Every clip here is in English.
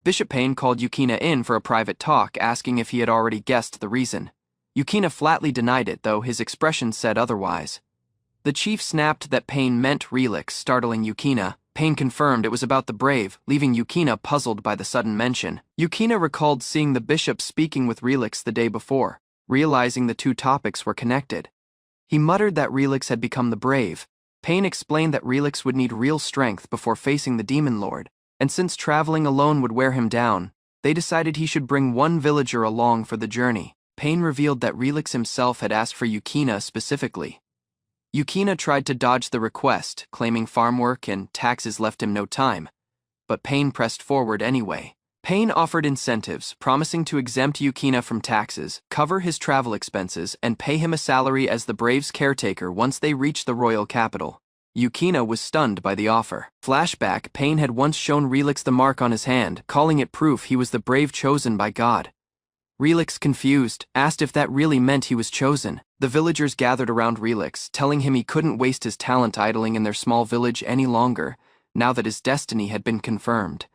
Bishop Payne called Yukina in for a private talk, asking if he had already guessed the reason. Yukina flatly denied it, though his expression said otherwise. The chief snapped that Payne meant Relix, startling Yukina. Payne confirmed it was about the brave, leaving Yukina puzzled by the sudden mention. Yukina recalled seeing the bishop speaking with Relix the day before, realizing the two topics were connected. He muttered that Relix had become the brave. Payne explained that Relix would need real strength before facing the demon lord, and since traveling alone would wear him down, they decided he should bring one villager along for the journey. Payne revealed that Relix himself had asked for Yukina specifically. Yukina tried to dodge the request, claiming farm work and taxes left him no time, but Payne pressed forward anyway. Payne offered incentives, promising to exempt Yukina from taxes, cover his travel expenses, and pay him a salary as the Braves' caretaker once they reached the royal capital. Yukina was stunned by the offer. Flashback: Payne had once shown Relix the mark on his hand, calling it proof he was the brave chosen by God. Relix, confused, asked if that really meant he was chosen. The villagers gathered around Relix, telling him he couldn't waste his talent idling in their small village any longer, now that his destiny had been confirmed.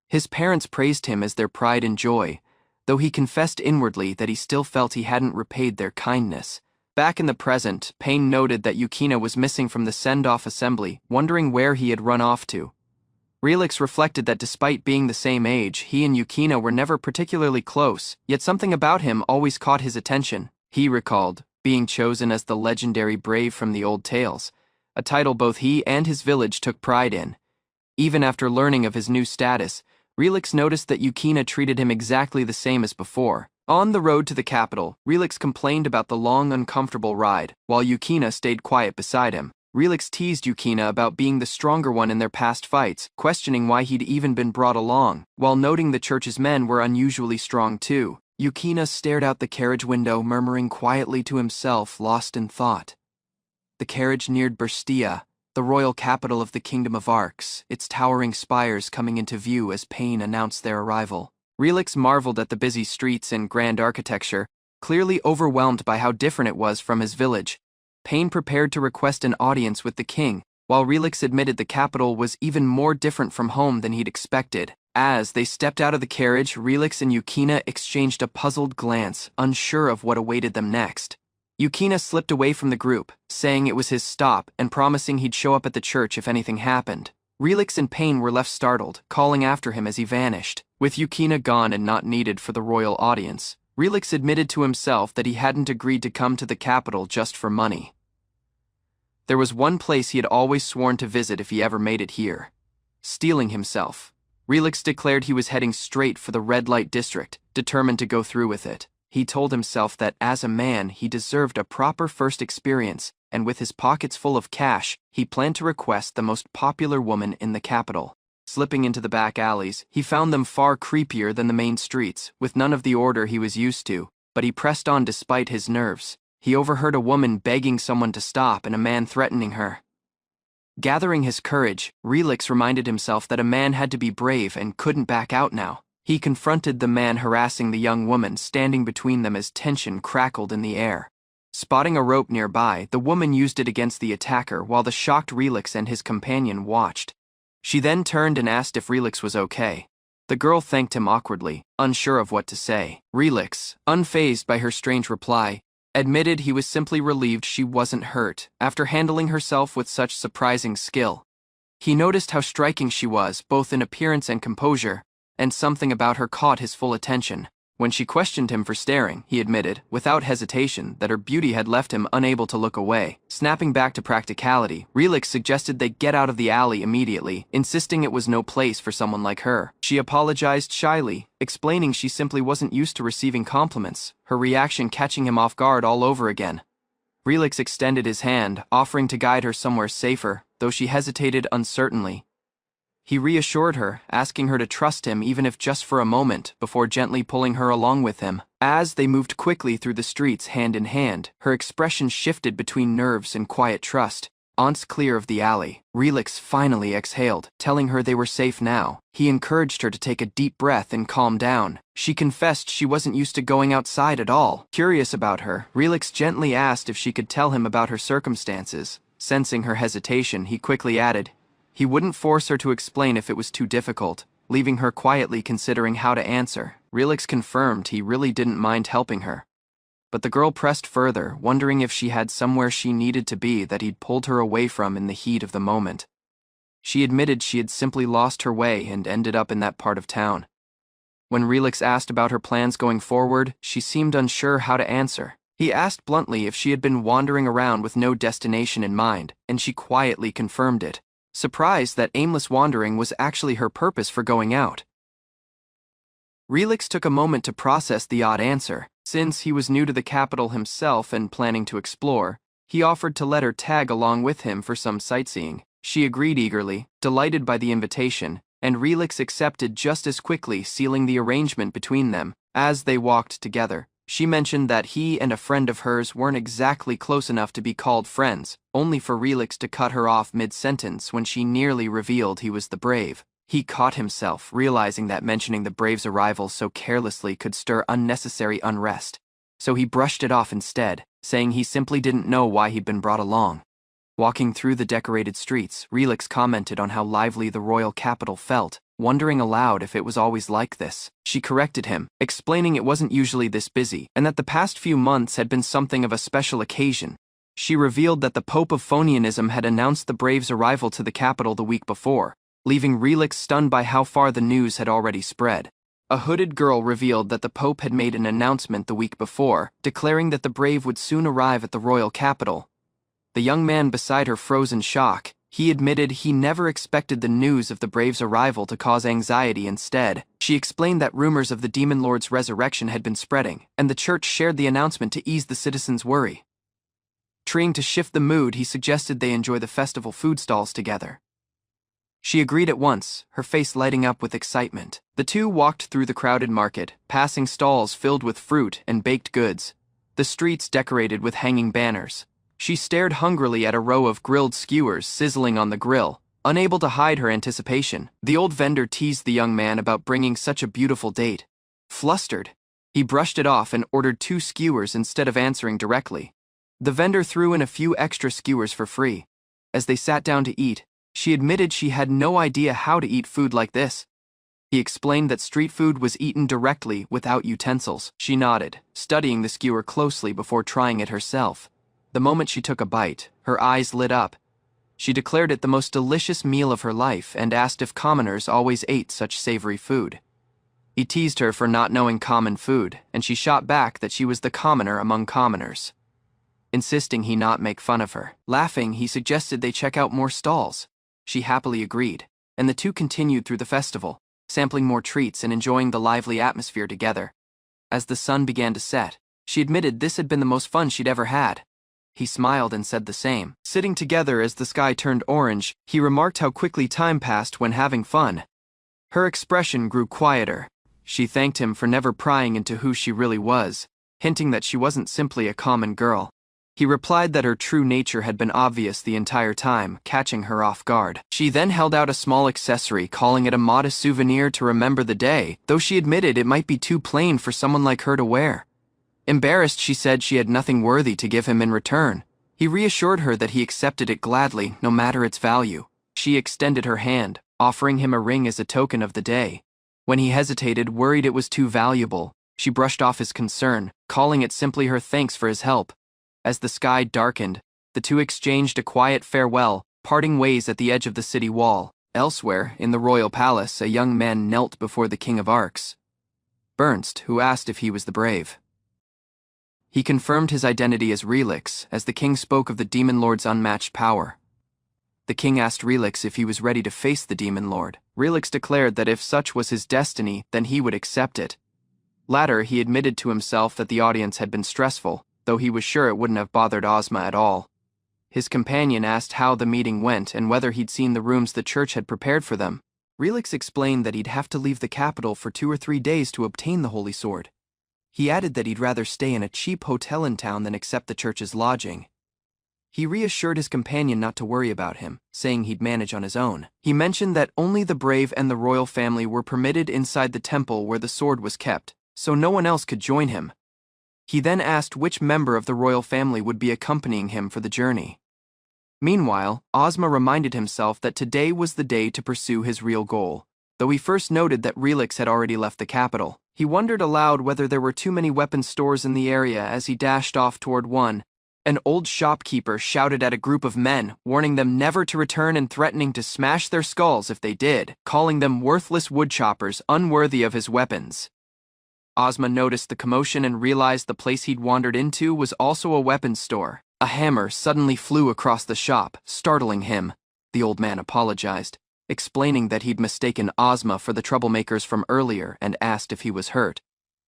His parents praised him as their pride and joy, though he confessed inwardly that he still felt he hadn't repaid their kindness. Back in the present, Payne noted that Yukina was missing from the send-off assembly, wondering where he had run off to. Relix reflected that despite being the same age, he and Yukina were never particularly close, yet something about him always caught his attention. He recalled being chosen as the legendary brave from the old tales, a title both he and his village took pride in. Even after learning of his new status, Relix noticed that Yukina treated him exactly the same as before. On the road to the capital, Relix complained about the long, uncomfortable ride, while Yukina stayed quiet beside him. Relix teased Yukina about being the stronger one in their past fights, questioning why he'd even been brought along, while noting the church's men were unusually strong too. Yukina stared out the carriage window, murmuring quietly to himself, lost in thought. The carriage neared Burstia, the royal capital of the Kingdom of Arcs, its towering spires coming into view as Payne announced their arrival. Relix marveled at the busy streets and grand architecture, clearly overwhelmed by how different it was from his village. Payne prepared to request an audience with the king, while Relix admitted the capital was even more different from home than he'd expected. As they stepped out of the carriage, Relix and Yukina exchanged a puzzled glance, unsure of what awaited them next. Yukina slipped away from the group, saying it was his stop and promising he'd show up at the church if anything happened. Relix and Payne were left startled, calling after him as he vanished. With Yukina gone and not needed for the royal audience, Relix admitted to himself that he hadn't agreed to come to the capital just for money. There was one place he had always sworn to visit if he ever made it here: stealing himself. Relix declared he was heading straight for the red light district, determined to go through with it. He told himself that as a man he deserved a proper first experience, and with his pockets full of cash, he planned to request the most popular woman in the capital. Slipping into the back alleys, he found them far creepier than the main streets, with none of the order he was used to, but he pressed on despite his nerves. He overheard a woman begging someone to stop and a man threatening her. Gathering his courage, Relix reminded himself that a man had to be brave and couldn't back out now. He confronted the man harassing the young woman, standing between them as tension crackled in the air. Spotting a rope nearby, the woman used it against the attacker while the shocked Relix and his companion watched. She then turned and asked if Relix was okay. The girl thanked him awkwardly, unsure of what to say. Relix, unfazed by her strange reply, admitted he was simply relieved she wasn't hurt after handling herself with such surprising skill. He noticed how striking she was, both in appearance and composure, and something about her caught his full attention. When she questioned him for staring, he admitted, without hesitation, that her beauty had left him unable to look away. Snapping back to practicality, Relix suggested they get out of the alley immediately, insisting it was no place for someone like her. She apologized shyly, explaining she simply wasn't used to receiving compliments, her reaction catching him off guard all over again. Relix extended his hand, offering to guide her somewhere safer, though she hesitated uncertainly. He reassured her, asking her to trust him even if just for a moment, before gently pulling her along with him. As they moved quickly through the streets hand in hand, her expression shifted between nerves and quiet trust. Once clear of the alley, Relix finally exhaled, telling her they were safe now. He encouraged her to take a deep breath and calm down. She confessed she wasn't used to going outside at all. Curious about her, Relix gently asked if she could tell him about her circumstances. Sensing her hesitation, he quickly added, he wouldn't force her to explain if it was too difficult, leaving her quietly considering how to answer. Relix confirmed he really didn't mind helping her. But the girl pressed further, wondering if she had somewhere she needed to be that he'd pulled her away from in the heat of the moment. She admitted she had simply lost her way and ended up in that part of town. When Relix asked about her plans going forward, she seemed unsure how to answer. He asked bluntly if she had been wandering around with no destination in mind, and she quietly confirmed it, surprised that aimless wandering was actually her purpose for going out. Relix took a moment to process the odd answer. Since he was new to the capital himself and planning to explore, he offered to let her tag along with him for some sightseeing. She agreed eagerly, delighted by the invitation, and Relix accepted just as quickly, sealing the arrangement between them. As they walked together, she mentioned that he and a friend of hers weren't exactly close enough to be called friends, only for Relix to cut her off mid-sentence when she nearly revealed he was the Brave. He caught himself, realizing that mentioning the Brave's arrival so carelessly could stir unnecessary unrest. So he brushed it off instead, saying he simply didn't know why he'd been brought along. Walking through the decorated streets, Relix commented on how lively the royal capital felt, wondering aloud if it was always like this. She corrected him, explaining it wasn't usually this busy, and that the past few months had been something of a special occasion. She revealed that the Pope of Phonianism had announced the Brave's arrival to the capital the week before, leaving Relix stunned by how far the news had already spread. A hooded girl revealed that the Pope had made an announcement the week before, declaring that the Brave would soon arrive at the royal capital. The young man beside her froze in shock. He admitted he never expected the news of the Brave's arrival to cause anxiety instead. She explained that rumors of the Demon Lord's resurrection had been spreading, and the church shared the announcement to ease the citizens' worry. Trying to shift the mood, he suggested they enjoy the festival food stalls together. She agreed at once, her face lighting up with excitement. The two walked through the crowded market, passing stalls filled with fruit and baked goods, the streets decorated with hanging banners. She stared hungrily at a row of grilled skewers sizzling on the grill, unable to hide her anticipation. The old vendor teased the young man about bringing such a beautiful date. Flustered, he brushed it off and ordered 2 skewers instead of answering directly. The vendor threw in a few extra skewers for free. As they sat down to eat, she admitted she had no idea how to eat food like this. He explained that street food was eaten directly without utensils. She nodded, studying the skewer closely before trying it herself. The moment she took a bite, her eyes lit up. She declared it the most delicious meal of her life and asked if commoners always ate such savory food. He teased her for not knowing common food, and she shot back that she was the commoner among commoners, insisting he not make fun of her. Laughing, he suggested they check out more stalls. She happily agreed, and the two continued through the festival, sampling more treats and enjoying the lively atmosphere together. As the sun began to set, she admitted this had been the most fun she'd ever had. He smiled and said the same. Sitting together as the sky turned orange, he remarked how quickly time passed when having fun. Her expression grew quieter. She thanked him for never prying into who she really was, hinting that she wasn't simply a common girl. He replied that her true nature had been obvious the entire time, catching her off guard. She then held out a small accessory, calling it a modest souvenir to remember the day, though she admitted it might be too plain for someone like her to wear. Embarrassed, she said she had nothing worthy to give him in return. He reassured her that he accepted it gladly, no matter its value. She extended her hand, offering him a ring as a token of the day. When he hesitated, worried it was too valuable, she brushed off his concern, calling it simply her thanks for his help. As the sky darkened, the two exchanged a quiet farewell, parting ways at the edge of the city wall. Elsewhere, in the royal palace, a young man knelt before the King of Arcs, Bernst, who asked if he was the Brave. He confirmed his identity as Relix, as the king spoke of the Demon Lord's unmatched power. The king asked Relix if he was ready to face the Demon Lord. Relix declared that if such was his destiny, then he would accept it. Later, he admitted to himself that the audience had been stressful, though he was sure it wouldn't have bothered Ozma at all. His companion asked how the meeting went and whether he'd seen the rooms the church had prepared for them. Relix explained that he'd have to leave the capital for 2 or 3 days to obtain the Holy Sword. He added that he'd rather stay in a cheap hotel in town than accept the church's lodging. He reassured his companion not to worry about him, saying he'd manage on his own. He mentioned that only the Brave and the royal family were permitted inside the temple where the sword was kept, so no one else could join him. He then asked which member of the royal family would be accompanying him for the journey. Meanwhile, Ozma reminded himself that today was the day to pursue his real goal, Though he first noted that Relix had already left the capital, he wondered aloud whether there were too many weapon stores in the area as he dashed off toward one. An old shopkeeper shouted at a group of men, warning them never to return and threatening to smash their skulls if they did, calling them worthless woodchoppers unworthy of his weapons. Ozma noticed the commotion and realized the place he'd wandered into was also a weapons store. A hammer suddenly flew across the shop, startling him. The old man apologized, explaining that he'd mistaken Ozma for the troublemakers from earlier and asked if he was hurt.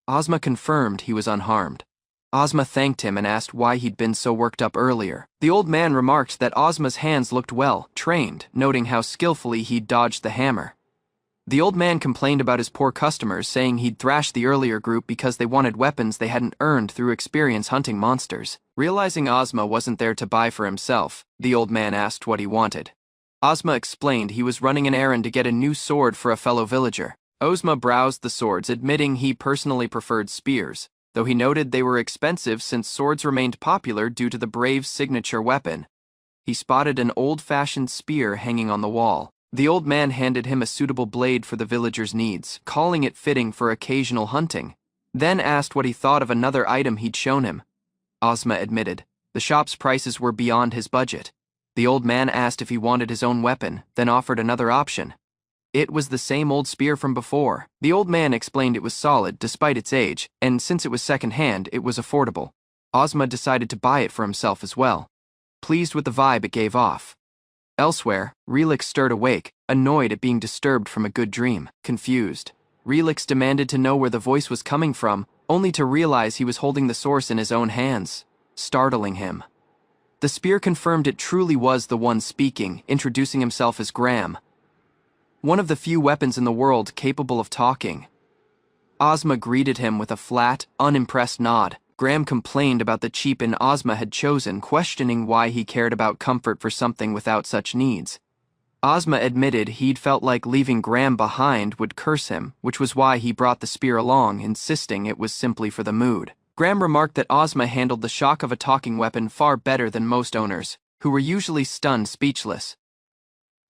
Ozma confirmed he was unharmed. Ozma thanked him and asked why he'd been so worked up earlier. The old man remarked that Ozma's hands looked well trained, noting how skillfully he'd dodged the hammer. The old man complained about his poor customers, saying he'd thrashed the earlier group because they wanted weapons they hadn't earned through experience hunting monsters. Realizing Ozma wasn't there to buy for himself, the old man asked what he wanted. Ozma explained he was running an errand to get a new sword for a fellow villager. Ozma browsed the swords, admitting he personally preferred spears, though he noted they were expensive since swords remained popular due to the Brave's signature weapon. He spotted an old-fashioned spear hanging on the wall. The old man handed him a suitable blade for the villager's needs, calling it fitting for occasional hunting, then asked what he thought of another item he'd shown him. Ozma admitted the shop's prices were beyond his budget. The old man asked if he wanted his own weapon, then offered another option. It was the same old spear from before. The old man explained it was solid despite its age, and since it was second-hand, it was affordable. Ozma decided to buy it for himself as well, pleased with the vibe it gave off. Elsewhere, Relix stirred awake, annoyed at being disturbed from a good dream. Confused, Relix demanded to know where the voice was coming from, only to realize he was holding the source in his own hands, startling him. The spear confirmed it truly was the one speaking, introducing himself as Graham, one of the few weapons in the world capable of talking. Ozma greeted him with a flat, unimpressed nod. Graham complained about the cheap-in Ozma had chosen, questioning why he cared about comfort for something without such needs. Ozma admitted he'd felt like leaving Graham behind would curse him, which was why he brought the spear along, insisting it was simply for the mood. Graham remarked that Ozma handled the shock of a talking weapon far better than most owners, who were usually stunned speechless.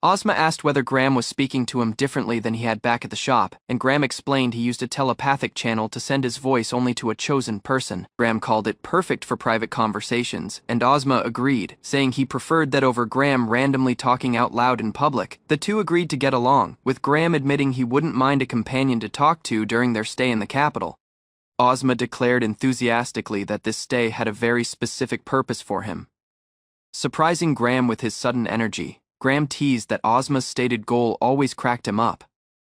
Ozma asked whether Graham was speaking to him differently than he had back at the shop, and Graham explained he used a telepathic channel to send his voice only to a chosen person. Graham called it perfect for private conversations, and Ozma agreed, saying he preferred that over Graham randomly talking out loud in public. The two agreed to get along, with Graham admitting he wouldn't mind a companion to talk to during their stay in the capital. Ozma declared enthusiastically that this stay had a very specific purpose for him. Surprising Graham with his sudden energy, Graham teased that Ozma's stated goal always cracked him up,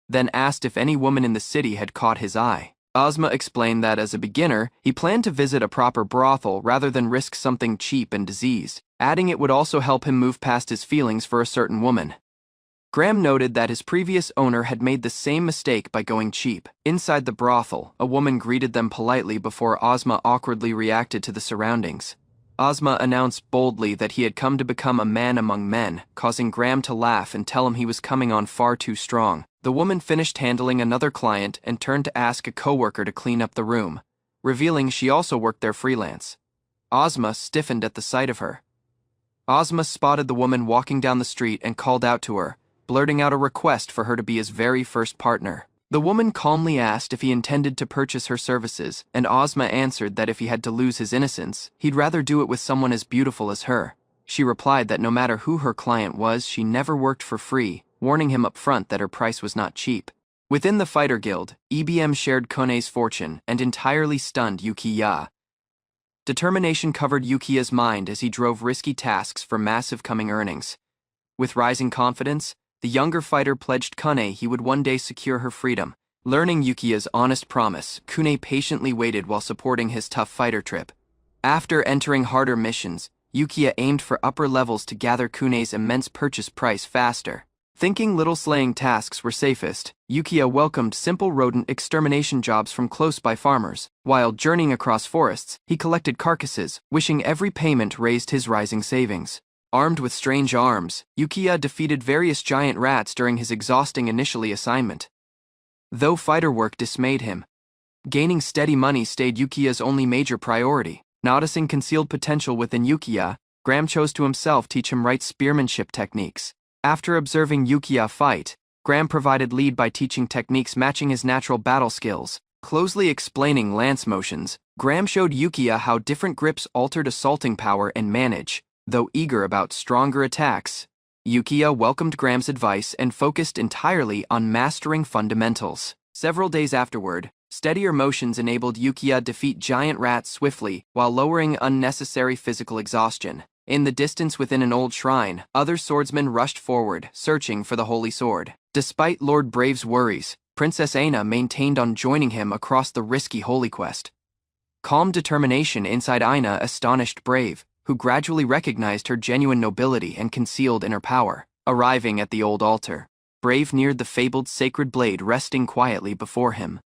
then asked if any woman in the city had caught his eye. Ozma explained that as a beginner, he planned to visit a proper brothel rather than risk something cheap and diseased, adding it would also help him move past his feelings for a certain woman. Graham noted that his previous owner had made the same mistake by going cheap. Inside the brothel, a woman greeted them politely before Ozma awkwardly reacted to the surroundings. Ozma announced boldly that he had come to become a man among men, causing Graham to laugh and tell him he was coming on far too strong. The woman finished handling another client and turned to ask a coworker to clean up the room, revealing she also worked there freelance. Ozma stiffened at the sight of her. Ozma spotted the woman walking down the street and called out to her, blurting out a request for her to be his very first partner. The woman calmly asked if he intended to purchase her services, and Ozma answered that if he had to lose his innocence, he'd rather do it with someone as beautiful as her. She replied that no matter who her client was, she never worked for free, warning him up front that her price was not cheap. Within the Fighter Guild, EBM shared Kone's fortune and entirely stunned Yukiya. Determination covered Yukiya's mind as he drove risky tasks for massive coming earnings. With rising confidence, the younger fighter pledged Kune he would one day secure her freedom. Learning Yukiya's honest promise, Kune patiently waited while supporting his tough fighter trip. After entering harder missions, Yukiya aimed for upper levels to gather Kune's immense purchase price faster. Thinking little slaying tasks were safest, Yukiya welcomed simple rodent extermination jobs from close-by farmers. While journeying across forests, he collected carcasses, wishing every payment raised his rising savings. Armed with strange arms, Yukiya defeated various giant rats during his exhausting initially assignment. Though fighter work dismayed him, gaining steady money stayed Yukiya's only major priority. Noticing concealed potential within Yukiya, Graham chose to himself teach him right spearmanship techniques. After observing Yukiya fight, Graham provided lead by teaching techniques matching his natural battle skills. Closely explaining lance motions, Graham showed Yukiya how different grips altered assaulting power and manage. Though eager about stronger attacks, Yukiya welcomed Graham's advice and focused entirely on mastering fundamentals. Several days afterward, steadier motions enabled Yukiya defeat giant rats swiftly while lowering unnecessary physical exhaustion. In the distance within an old shrine, other swordsmen rushed forward, searching for the holy sword. Despite Lord Brave's worries, Princess Aina maintained on joining him across the risky holy quest. Calm determination inside Aina astonished Brave, who gradually recognized her genuine nobility and concealed inner power. Arriving at the old altar, Brave neared the fabled sacred blade resting quietly before him.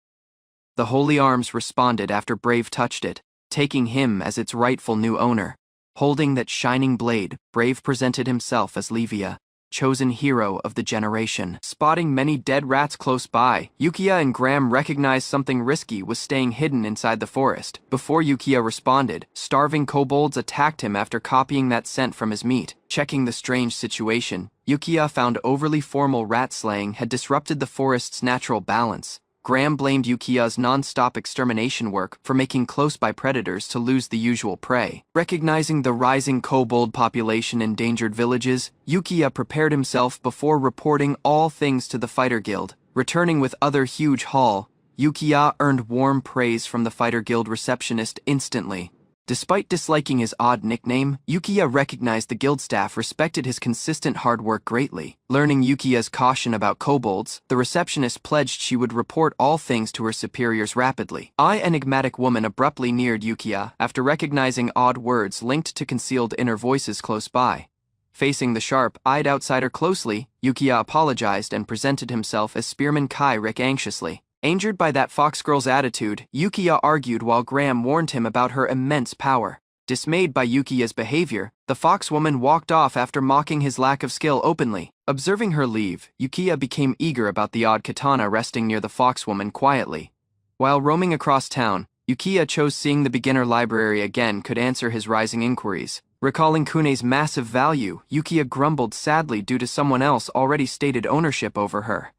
The holy arms responded after Brave touched it, taking him as its rightful new owner. Holding that shining blade, Brave presented himself as Livia, chosen hero of the generation. Spotting many dead rats close by, Yukiya and Graham recognized something risky was staying hidden inside the forest. Before Yukiya responded, starving kobolds attacked him after copying that scent from his meat. Checking the strange situation, Yukiya found overly formal rat slaying had disrupted the forest's natural balance. Graham blamed Yukiya's non-stop extermination work for making close-by predators to lose the usual prey. Recognizing the rising kobold population in endangered villages, Yukiya prepared himself before reporting all things to the Fighter Guild. Returning with other huge haul, Yukiya earned warm praise from the Fighter Guild receptionist instantly. Despite disliking his odd nickname, Yukiya recognized the guild staff respected his consistent hard work greatly. Learning Yukiya's caution about kobolds, the receptionist pledged she would report all things to her superiors rapidly. An enigmatic woman abruptly neared Yukiya after recognizing odd words linked to concealed inner voices close by. Facing the sharp-eyed outsider closely, Yukiya apologized and presented himself as Spearman Kai Rick anxiously. Angered by that fox girl's attitude, Yukiya argued while Graham warned him about her immense power. Dismayed by Yukiya's behavior, the foxwoman walked off after mocking his lack of skill openly. Observing her leave, Yukiya became eager about the odd katana resting near the foxwoman quietly. While roaming across town, Yukiya chose seeing the beginner library again could answer his rising inquiries. Recalling Kune's massive value, Yukiya grumbled sadly due to someone else already stated ownership over her.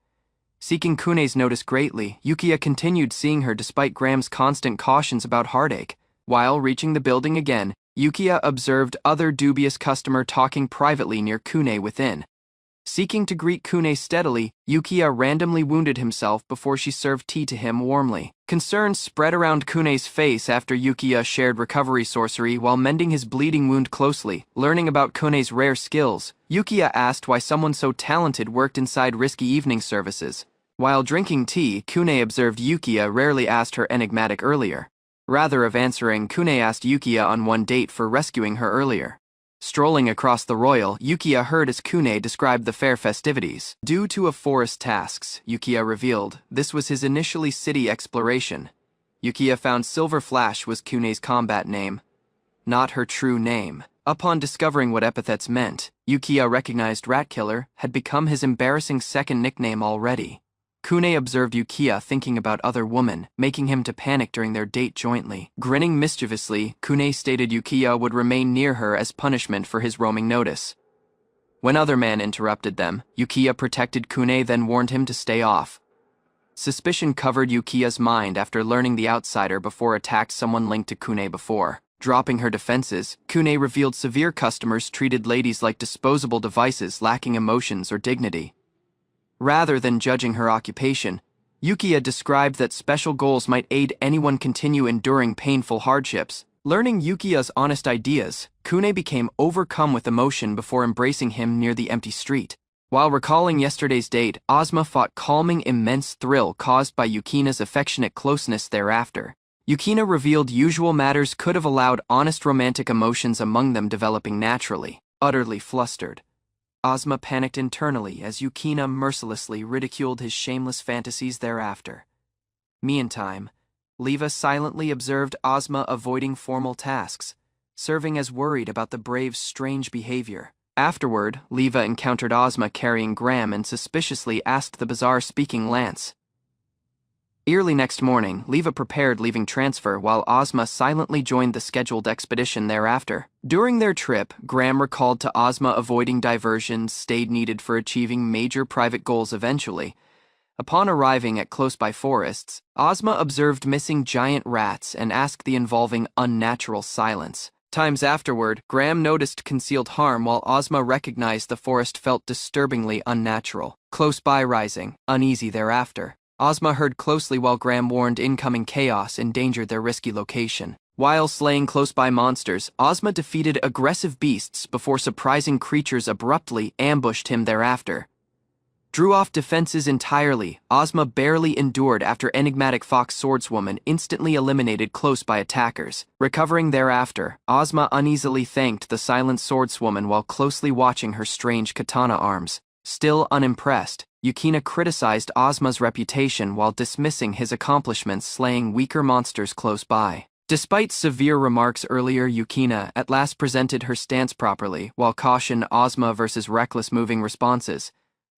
Seeking Kune's notice greatly, Yukiya continued seeing her despite Graham's constant cautions about heartache. While reaching the building again, Yukiya observed other dubious customer talking privately near Kune within. Seeking to greet Kune steadily, Yukiya randomly wounded himself before she served tea to him warmly. Concern spread around Kune's face after Yukiya shared recovery sorcery while mending his bleeding wound closely. Learning about Kune's rare skills, Yukiya asked why someone so talented worked inside risky evening services. While drinking tea, Kune observed Yukiya rarely asked her enigmatic earlier. Rather of answering, Kune asked Yukiya on one date for rescuing her earlier. Strolling across the royal, Yukiya heard as Kune described the fair festivities. Due to a forest tasks, Yukiya revealed, this was his initially city exploration. Yukiya found Silver Flash was Kune's combat name, not her true name. Upon discovering what epithets meant, Yukiya recognized Rat Killer had become his embarrassing second nickname already. Kune observed Yukiya thinking about other women, making him to panic during their date jointly. Grinning mischievously, Kune stated Yukiya would remain near her as punishment for his roaming notice. When other men interrupted them, Yukiya protected Kune then warned him to stay off. Suspicion covered Yukiya's mind after learning the outsider before attacked someone linked to Kune before. Dropping her defenses, Kune revealed severe customers treated ladies like disposable devices lacking emotions or dignity. Rather than judging her occupation, Yukiya described that special goals might aid anyone continue enduring painful hardships. Learning Yukiya's honest ideas, Kune became overcome with emotion before embracing him near the empty street. While recalling yesterday's date, Ozma fought calming immense thrill caused by Yukina's affectionate closeness thereafter. Yukina revealed usual matters could have allowed honest romantic emotions among them developing naturally. Utterly flustered, Ozma panicked internally as Yukina mercilessly ridiculed his shameless fantasies thereafter. Meantime, Leva silently observed Ozma avoiding formal tasks, serving as worried about the Brave's strange behavior. Afterward, Leva encountered Ozma carrying Graham and suspiciously asked the bizarre-speaking Lance, Early next morning, Leva prepared leaving transfer while Ozma silently joined the scheduled expedition thereafter. During their trip, Graham recalled to Ozma avoiding diversions stayed needed for achieving major private goals eventually. Upon arriving at close-by forests, Ozma observed missing giant rats and asked the involving unnatural silence. Times afterward, Graham noticed concealed harm while Ozma recognized the forest felt disturbingly unnatural. Close by rising, uneasy thereafter. Ozma heard closely while Graham warned incoming chaos endangered their risky location. While slaying close-by monsters, Ozma defeated aggressive beasts before surprising creatures abruptly ambushed him thereafter. Drew off defenses entirely, Ozma barely endured after enigmatic fox swordswoman instantly eliminated close-by attackers. Recovering thereafter, Ozma uneasily thanked the silent swordswoman while closely watching her strange katana arms. Still unimpressed, Yukina criticized Ozma's reputation while dismissing his accomplishments slaying weaker monsters close by. Despite severe remarks earlier, Yukina at last presented her stance properly while cautioned Ozma versus reckless moving responses.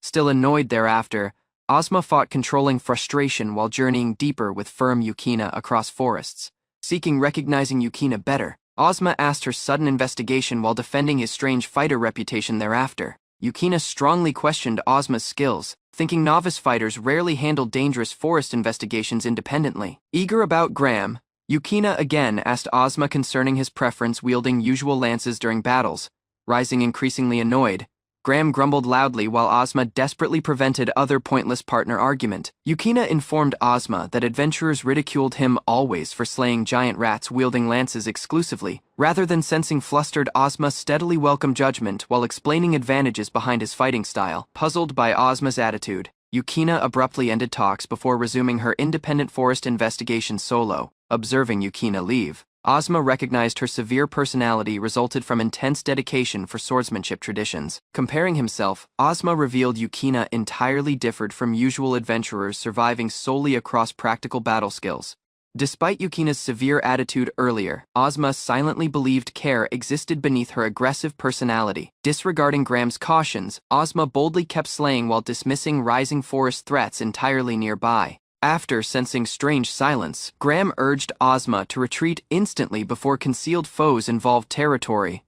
Still annoyed thereafter, Ozma fought controlling frustration while journeying deeper with firm Yukina across forests. Seeking recognizing Yukina better, Ozma asked her sudden investigation while defending his strange fighter reputation thereafter. Yukina strongly questioned Ozma's skills, thinking novice fighters rarely handled dangerous forest investigations independently. Eager about Graham, Yukina again asked Ozma concerning his preference wielding usual lances during battles. Rising increasingly annoyed, Graham grumbled loudly while Ozma desperately prevented other pointless partner argument. Yukina informed Ozma that adventurers ridiculed him always for slaying giant rats wielding lances exclusively, rather than sensing flustered Ozma steadily welcomed judgment while explaining advantages behind his fighting style. Puzzled by Ozma's attitude, Yukina abruptly ended talks before resuming her independent forest investigation solo. Observing Yukina leave, Ozma recognized her severe personality resulted from intense dedication for swordsmanship traditions. Comparing himself, Ozma revealed Yukina entirely differed from usual adventurers surviving solely across practical battle skills. Despite Yukina's severe attitude earlier, Ozma silently believed care existed beneath her aggressive personality. Disregarding Graham's cautions, Ozma boldly kept slaying while dismissing rising forest threats entirely nearby. After sensing strange silence, Graham urged Ozma to retreat instantly before concealed foes involved territory.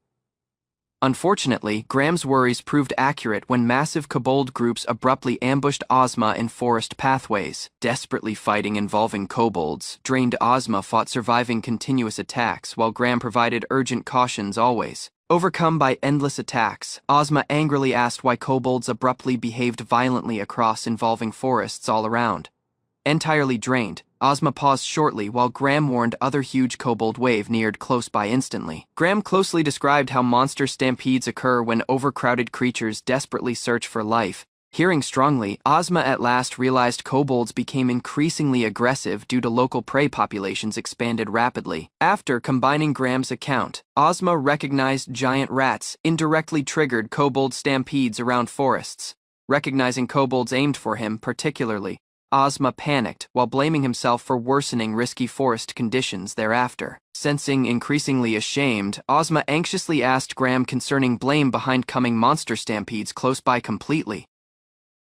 Unfortunately, Graham's worries proved accurate when massive kobold groups abruptly ambushed Ozma in forest pathways. Desperately fighting involving kobolds, drained Ozma fought surviving continuous attacks while Graham provided urgent cautions always. Overcome by endless attacks, Ozma angrily asked why kobolds abruptly behaved violently across involving forests all around. Entirely drained, Ozma paused shortly while Graham warned other huge kobold wave neared close by instantly. Graham closely described how monster stampedes occur when overcrowded creatures desperately search for life. Hearing strongly, Ozma at last realized kobolds became increasingly aggressive due to local prey populations expanded rapidly. After combining Graham's account, Ozma recognized giant rats indirectly triggered kobold stampedes around forests. Recognizing kobolds aimed for him particularly, Ozma panicked while blaming himself for worsening risky forest conditions thereafter. Sensing increasingly ashamed, Ozma anxiously asked Graham concerning blame behind coming monster stampedes close by completely.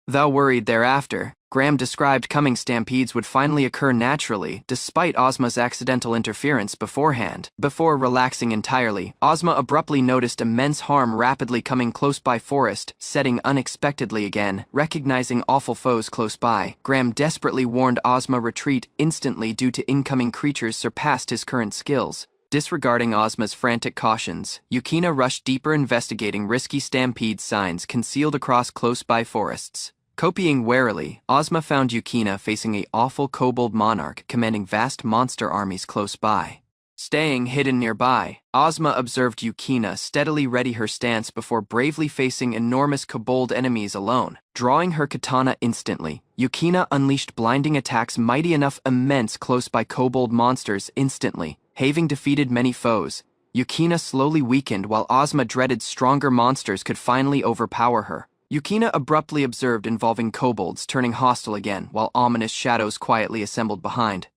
Though worried thereafter, Graham described coming stampedes would finally occur naturally despite Ozma's accidental interference beforehand. Before relaxing entirely, Ozma abruptly noticed immense harm rapidly coming close by forest, setting unexpectedly again. Recognizing awful foes close by, Graham desperately warned Ozma retreat instantly due to incoming creatures surpassed his current skills. Disregarding Ozma's frantic cautions, Yukina rushed deeper investigating risky stampede signs concealed across close-by forests. Copying warily, Ozma found Yukina facing a awful kobold monarch commanding vast monster armies close by. Staying hidden nearby, Ozma observed Yukina steadily ready her stance before bravely facing enormous kobold enemies alone. Drawing her katana instantly, Yukina unleashed blinding attacks mighty enough immense close-by kobold monsters instantly. Having defeated many foes, Yukina slowly weakened while Ozma dreaded stronger monsters could finally overpower her. Yukina abruptly observed involving kobolds turning hostile again while ominous shadows quietly assembled behind.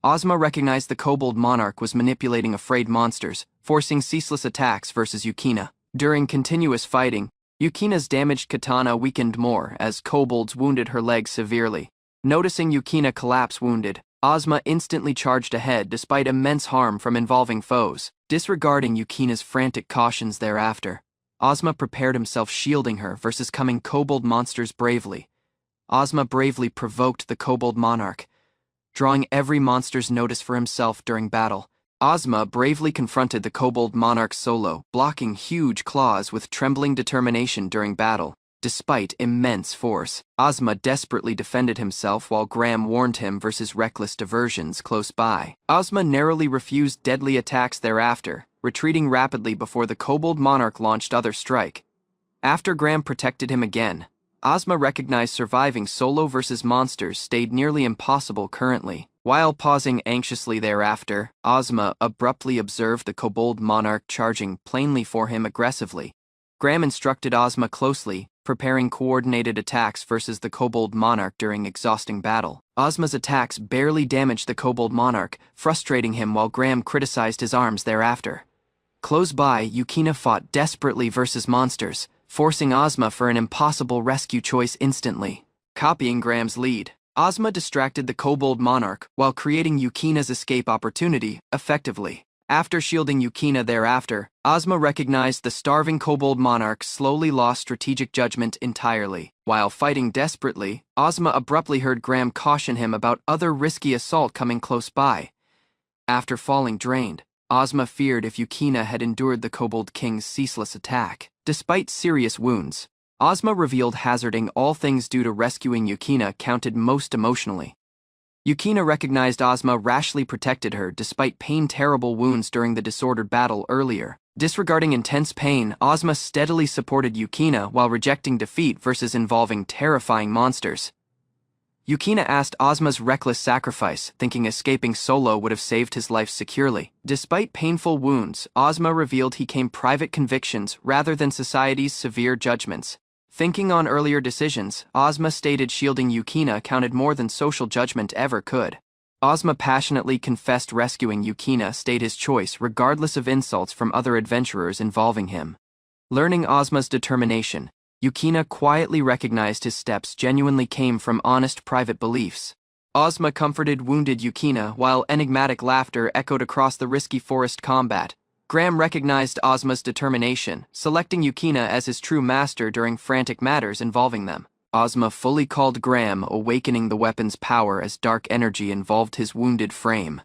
Ozma recognized the kobold monarch was manipulating afraid monsters, forcing ceaseless attacks versus Yukina. During continuous fighting, Yukina's damaged katana weakened more as kobolds wounded her leg severely. Noticing Yukina collapse wounded, Ozma instantly charged ahead despite immense harm from involving foes. Disregarding Yukina's frantic cautions thereafter, Ozma prepared himself shielding her versus coming kobold monsters bravely. Ozma bravely provoked the kobold monarch, drawing every monster's notice for himself during battle. Ozma bravely confronted the kobold monarch solo, blocking huge claws with trembling determination during battle. Despite immense force, Ozma desperately defended himself while Graham warned him versus reckless diversions close by. Ozma narrowly refused deadly attacks thereafter, retreating rapidly before the kobold monarch launched other strike. After Graham protected him again, Ozma recognized surviving solo versus monsters stayed nearly impossible currently. While pausing anxiously thereafter, Ozma abruptly observed the kobold monarch charging plainly for him aggressively. Graham instructed Ozma closely, preparing coordinated attacks versus the kobold monarch during exhausting battle. Ozma's attacks barely damaged the kobold monarch, frustrating him while Graham criticized his arms thereafter. Close by, Yukina fought desperately versus monsters, forcing Ozma for an impossible rescue choice instantly. Copying Graham's lead, Ozma distracted the kobold monarch while creating Yukina's escape opportunity effectively. After shielding Yukina thereafter, Ozma recognized the starving kobold monarch slowly lost strategic judgment entirely. While fighting desperately, Ozma abruptly heard Graham caution him about other risky assault coming close by. After falling drained, Ozma feared if Yukina had endured the kobold king's ceaseless attack. Despite serious wounds, Ozma revealed hazarding all things due to rescuing Yukina counted most emotionally. Yukina recognized Ozma rashly protected her despite terrible wounds during the disordered battle earlier. Disregarding intense pain, Ozma steadily supported Yukina while rejecting defeat versus involving terrifying monsters. Yukina asked Ozma's reckless sacrifice, thinking escaping solo would have saved his life securely. Despite painful wounds, Ozma revealed he came private convictions rather than society's severe judgments. Thinking on earlier decisions, Ozma stated shielding Yukina counted more than social judgment ever could. Ozma passionately confessed rescuing Yukina stayed his choice regardless of insults from other adventurers involving him. Learning Ozma's determination, Yukina quietly recognized his steps genuinely came from honest private beliefs. Ozma comforted wounded Yukina while enigmatic laughter echoed across the risky forest combat. Graham recognized Ozma's determination, selecting Yukina as his true master during frantic matters involving them. Ozma fully called Graham, awakening the weapon's power as dark energy involved his wounded frame.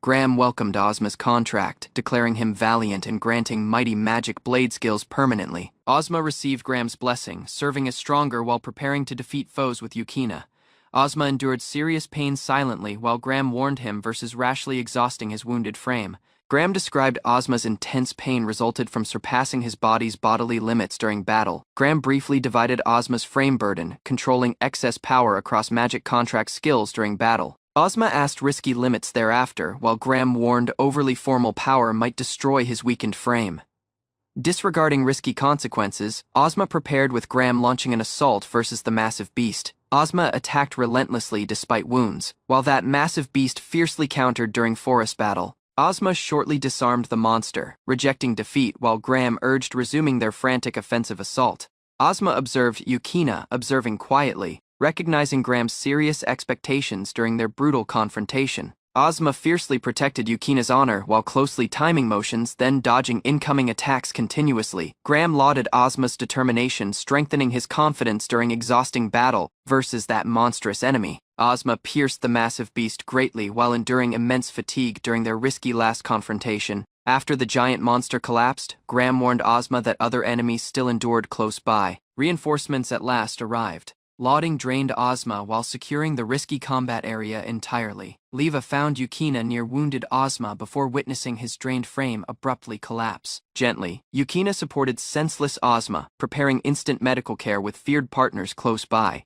Graham welcomed Ozma's contract, declaring him valiant and granting mighty magic blade skills permanently. Ozma received Graham's blessing, serving as stronger while preparing to defeat foes with Yukina. Ozma endured serious pain silently while Graham warned him versus rashly exhausting his wounded frame. Graham described Ozma's intense pain resulted from surpassing his body's bodily limits during battle. Graham briefly divided Ozma's frame burden, controlling excess power across magic contract skills during battle. Ozma asked risky limits thereafter, while Graham warned overly formal power might destroy his weakened frame. Disregarding risky consequences, Ozma prepared with Graham launching an assault versus the massive beast. Ozma attacked relentlessly despite wounds, while that massive beast fiercely countered during forest battle. Ozma shortly disarmed the monster, rejecting defeat while Graham urged resuming their frantic offensive assault. Ozma observed Yukina observing quietly, recognizing Graham's serious expectations during their brutal confrontation. Ozma fiercely protected Yukina's honor while closely timing motions, then dodging incoming attacks continuously. Graham lauded Ozma's determination, strengthening his confidence during exhausting battle versus that monstrous enemy. Ozma pierced the massive beast greatly while enduring immense fatigue during their risky last confrontation. After the giant monster collapsed, Graham warned Ozma that other enemies still endured close by. Reinforcements at last arrived. Lauding drained Ozma while securing the risky combat area entirely. Leva found Yukina near wounded Ozma before witnessing his drained frame abruptly collapse. Gently, Yukina supported senseless Ozma, preparing instant medical care with feared partners close by.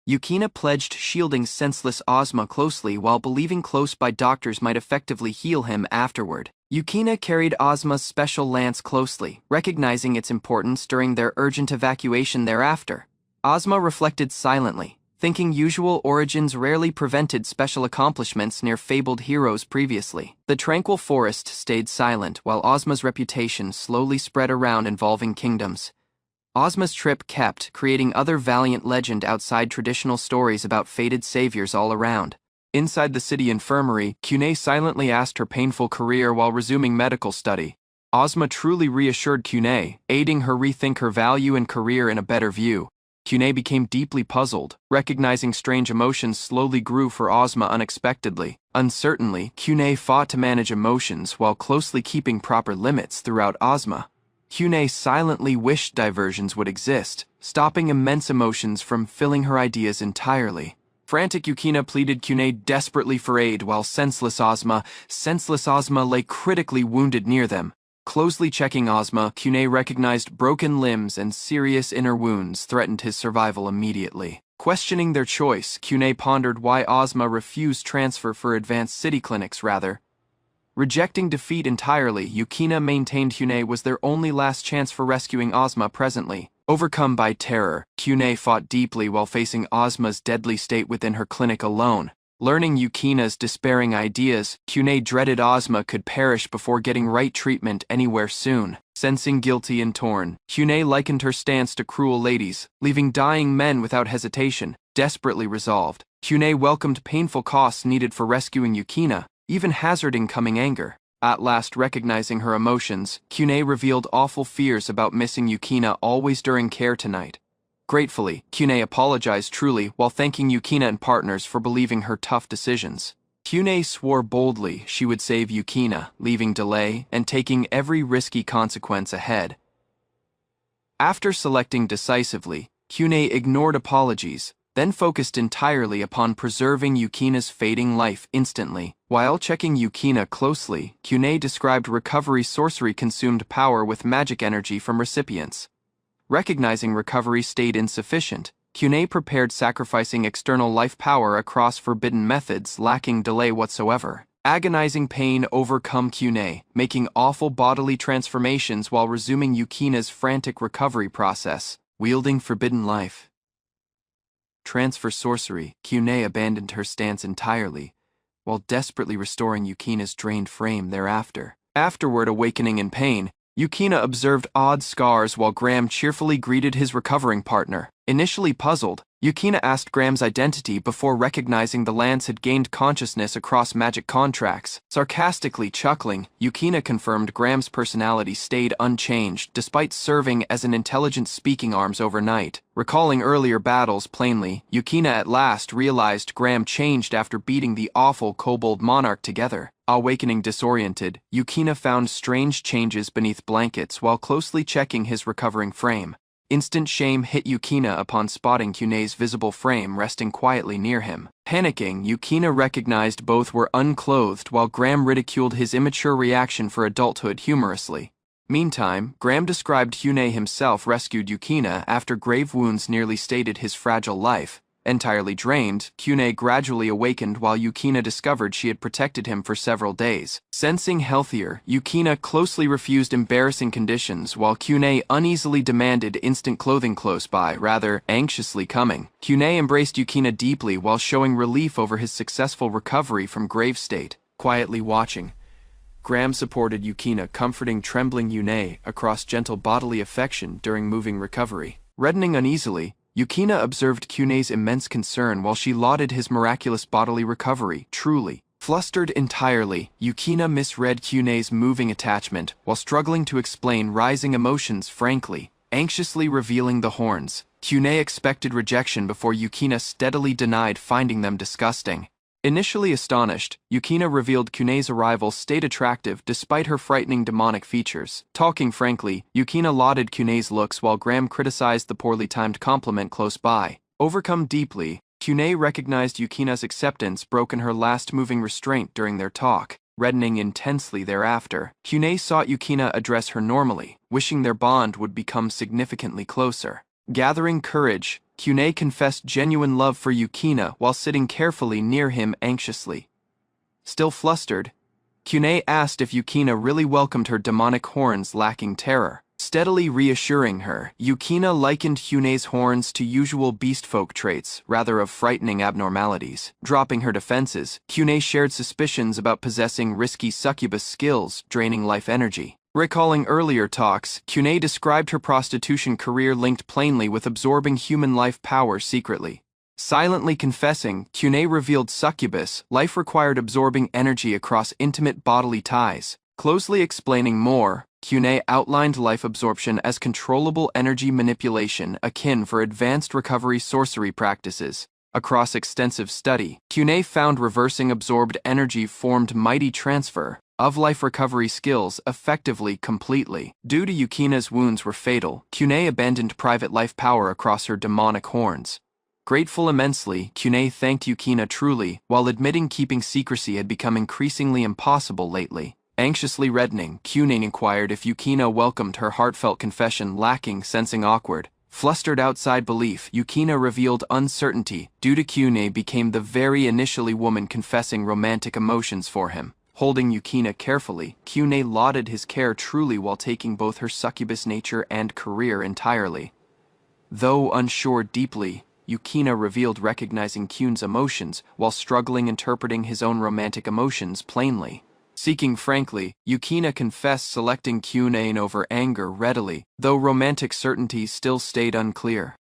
Yukina pledged shielding senseless Ozma closely while believing close by doctors might effectively heal him afterward. Yukina carried Ozma's special lance closely, recognizing its importance during their urgent evacuation thereafter. Ozma reflected silently, thinking usual origins rarely prevented special accomplishments near fabled heroes previously. The tranquil forest stayed silent while Ozma's reputation slowly spread around involving kingdoms. Ozma's trip kept creating other valiant legend outside traditional stories about fated saviors all around. Inside the city infirmary, Cunei silently asked her painful career while resuming medical study. Ozma truly reassured Cunei, aiding her rethink her value and career in a better view. Cunei became deeply puzzled, recognizing strange emotions slowly grew for Ozma unexpectedly. Uncertainly, Cunei fought to manage emotions while closely keeping proper limits throughout Ozma. Cunei silently wished diversions would exist, stopping immense emotions from filling her ideas entirely. Frantic Yukina pleaded Cunei desperately for aid while senseless Ozma lay critically wounded near them. Closely checking Ozma, Cunei recognized broken limbs and serious inner wounds threatened his survival immediately. Questioning their choice, Cunei pondered why Ozma refused transfer for advanced city clinics rather. Rejecting defeat entirely, Yukina maintained Cunei was their only last chance for rescuing Ozma presently. Overcome by terror, Cunei fought deeply while facing Ozma's deadly state within her clinic alone. Learning Yukina's despairing ideas, Cunei dreaded Ozma could perish before getting right treatment anywhere soon. Sensing guilty and torn, Cunei likened her stance to cruel ladies, leaving dying men without hesitation. Desperately resolved, Cunei welcomed painful costs needed for rescuing Yukina, even hazarding coming anger. At last recognizing her emotions, Cunei revealed awful fears about missing Yukina always during care tonight. Gratefully, Cunei apologized truly while thanking Yukina and partners for believing her tough decisions. Cunei swore boldly she would save Yukina, leaving delay and taking every risky consequence ahead. After selecting decisively, Cunei ignored apologies, then focused entirely upon preserving Yukina's fading life instantly. While checking Yukina closely, Cunei described recovery sorcery consumed power with magic energy from recipients. Recognizing recovery stayed insufficient, Cunei prepared sacrificing external life power across forbidden methods lacking delay whatsoever. Agonizing pain overcome Cunei, making awful bodily transformations while resuming Yukina's frantic recovery process, wielding forbidden life. Transfer sorcery, Cunei abandoned her stance entirely, while desperately restoring Yukina's drained frame thereafter. Afterward awakening in pain, Yukina observed odd scars while Graham cheerfully greeted his recovering partner. Initially puzzled, Yukina asked Graham's identity before recognizing the lance had gained consciousness across magic contracts. Sarcastically chuckling, Yukina confirmed Graham's personality stayed unchanged despite serving as an intelligent speaking arms overnight. Recalling earlier battles plainly, Yukina at last realized Graham changed after beating the awful kobold monarch together. Awakening disoriented, Yukina found strange changes beneath blankets while closely checking his recovering frame. Instant shame hit Yukina upon spotting Cunei's visible frame resting quietly near him. Panicking, Yukina recognized both were unclothed while Graham ridiculed his immature reaction for adulthood humorously. Meantime, Graham described Cunei himself rescued Yukina after grave wounds nearly stated his fragile life. Entirely drained, Cunei gradually awakened while Yukina discovered she had protected him for several days. Sensing healthier, Yukina closely refused embarrassing conditions while Cunei uneasily demanded instant clothing close by, rather anxiously coming. Cunei embraced Yukina deeply while showing relief over his successful recovery from grave state. Quietly watching, Graham supported Yukina, comforting trembling Cunei across gentle bodily affection during moving recovery. Reddening uneasily, Yukina observed Cunei's immense concern while she lauded his miraculous bodily recovery, truly. Flustered entirely, Yukina misread Cunei's moving attachment while struggling to explain rising emotions frankly. Anxiously revealing the horns, Cunei expected rejection before Yukina steadily denied finding them disgusting. Initially astonished, Yukina revealed Cunei's arrival stayed attractive despite her frightening demonic features. Talking frankly, Yukina lauded Cunei's looks while Graham criticized the poorly timed compliment close by. Overcome deeply, Cunei recognized Yukina's acceptance broken her last moving restraint during their talk. Reddening intensely thereafter, Cunei sought Yukina address her normally, wishing their bond would become significantly closer. Gathering courage, Cunei confessed genuine love for Yukina while sitting carefully near him anxiously. Still flustered, Cunei asked if Yukina really welcomed her demonic horns lacking terror. Steadily reassuring her, Yukina likened Cunei's horns to usual beastfolk traits rather of frightening abnormalities. Dropping her defenses, Cunei shared suspicions about possessing risky succubus skills draining life energy. Recalling earlier talks, Kune described her prostitution career linked plainly with absorbing human life power secretly. Silently confessing, Kune revealed Succubus, life required absorbing energy across intimate bodily ties. Closely explaining more, Kune outlined life absorption as controllable energy manipulation akin for advanced recovery sorcery practices. Across extensive study, Kune found reversing absorbed energy formed mighty transfer of life recovery skills effectively completely. Due to Yukina's wounds were fatal, Kune abandoned private life power across her demonic horns. Grateful immensely, Kune thanked Yukina truly, while admitting keeping secrecy had become increasingly impossible lately. Anxiously reddening, Kune inquired if Yukina welcomed her heartfelt confession, lacking sensing awkward. Flustered outside belief, Yukina revealed uncertainty due to Kune became the very initially woman confessing romantic emotions for him. Holding Yukina carefully, Kune lauded his care truly while taking both her succubus nature and career entirely. Though unsure deeply, Yukina revealed recognizing Kune's emotions while struggling interpreting his own romantic emotions plainly. Seeking frankly, Yukina confessed selecting Kune over anger readily, though romantic certainty still stayed unclear.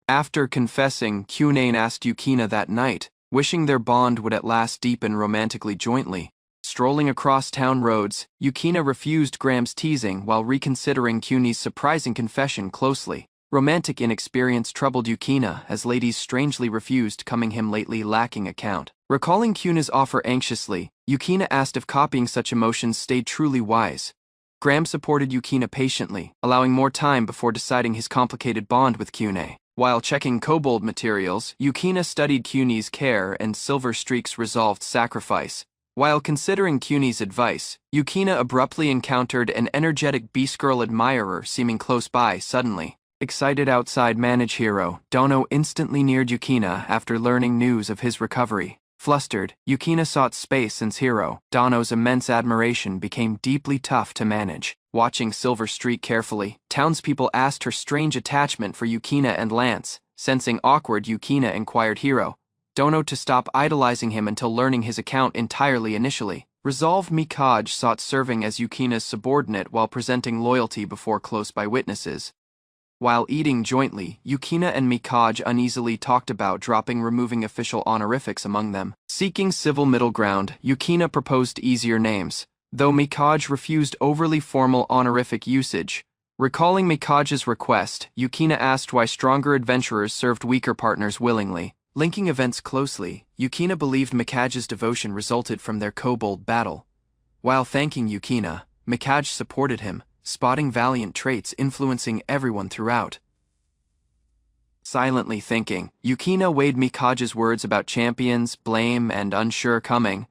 After confessing, Kune asked Yukina that night, wishing their bond would at last deepen romantically jointly. Strolling across town roads, Yukina refused Graham's teasing while reconsidering Kune's surprising confession closely. Romantic inexperience troubled Yukina as ladies strangely refused coming him lately lacking account. Recalling Kune's offer anxiously, Yukina asked if copying such emotions stayed truly wise. Graham supported Yukina patiently, allowing more time before deciding his complicated bond with Kune. While checking kobold materials, Yukina studied Kune's care and Silver Streak's resolved sacrifice. While considering Kune's advice, Yukina abruptly encountered an energetic Beast Girl admirer seeming close by suddenly. Excited outside manage hero, Dono instantly neared Yukina after learning news of his recovery. Flustered, Yukina sought space since hero, Dono's immense admiration became deeply tough to manage. Watching Silver Streak carefully, townspeople asked her strange attachment for Yukina and Lance. Sensing awkward, Yukina inquired hero, Dono to stop idolizing him until learning his account entirely initially. Resolved Mikage sought serving as Yukina's subordinate while presenting loyalty before close-by witnesses. While eating jointly, Yukina and Mikage uneasily talked about removing official honorifics among them. Seeking civil middle ground, Yukina proposed easier names, though Mikage refused overly formal honorific usage. Recalling Mikage's request, Yukina asked why stronger adventurers served weaker partners willingly. Linking events closely, Yukina believed Mikage's devotion resulted from their kobold battle. While thanking Yukina, Mikage supported him, spotting valiant traits influencing everyone throughout. Silently thinking, Yukina weighed Mikage's words about champions, blame, and unsure coming.